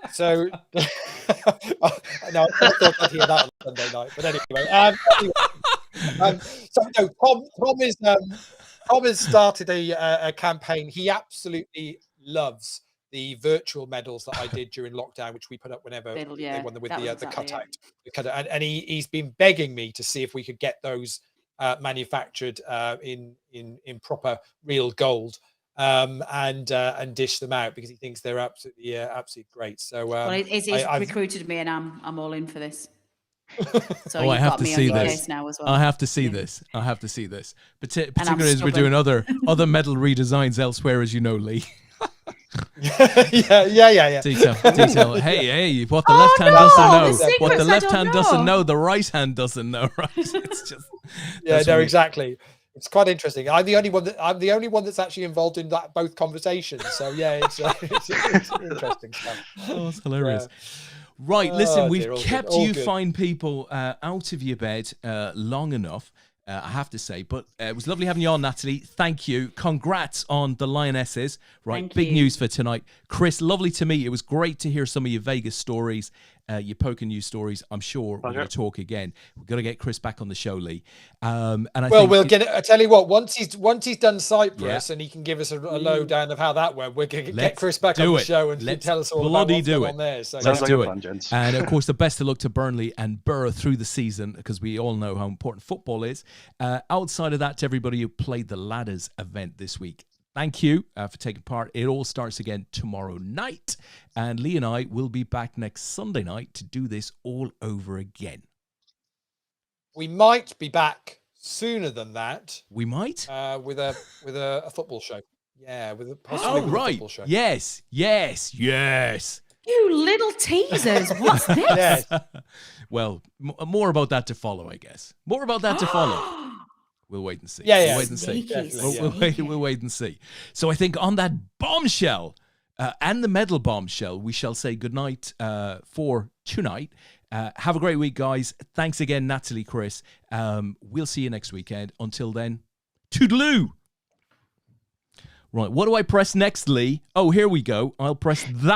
no, I thought I'd hear that on Sunday night. But anyway, Tom has started a campaign. He absolutely loves the virtual medals that I did during lockdown, which we put up whenever they won with the cutout. And he's been begging me to see if we could get those manufactured in proper real gold. And dish them out because he thinks they're absolutely great. So he's recruited me, and I'm all in for this. So I have to see this now as well. I have to see this. Particularly as we're doing other medal redesigns elsewhere, as you know, Lee. yeah. Detail. Hey, what the left hand doesn't know, what the left hand doesn't know, the right hand doesn't know. Right? It's just exactly. It's quite interesting. I'm the only one that's actually involved in both conversations. So yeah, it's interesting stuff. Oh, it's hilarious. Right, listen, we've kept you fine people out of your bed long enough, I have to say. But it was lovely having you on, Natalie. Thank you. Congrats on the Lionesses. Right, big news for tonight. Chris, lovely to meet you. It was great to hear some of your Vegas stories, your PokerNews stories. I'm sure we're going to talk again. We've got to get Chris back on the show, Lee. We'll get it. I tell you what, once he's done Cyprus and he can give us a lowdown of how that went, we're going to get Chris back on the show and tell us all about what's going on there. So let's do it. And of course, the best of luck to Burnley and Borough through the season, because we all know how important football is. Outside of that, to everybody who played the Ladders event this week, thank you for taking part. It all starts again tomorrow night. And Lee and I will be back next Sunday night to do this all over again. We might be back sooner than that. We might? With a football show. Yeah, possibly with a football show. Yes. You little teasers. What's this? Yes. Well, more about that to follow, I guess. More about that to follow. We'll wait and see. Yeah. We'll wait and see. We'll wait and see. So I think on that bombshell and the medal bombshell, we shall say goodnight for tonight. Have a great week, guys. Thanks again, Natalie, Chris. We'll see you next weekend. Until then, toodaloo. Right, what do I press next, Lee? Oh, here we go. I'll press that.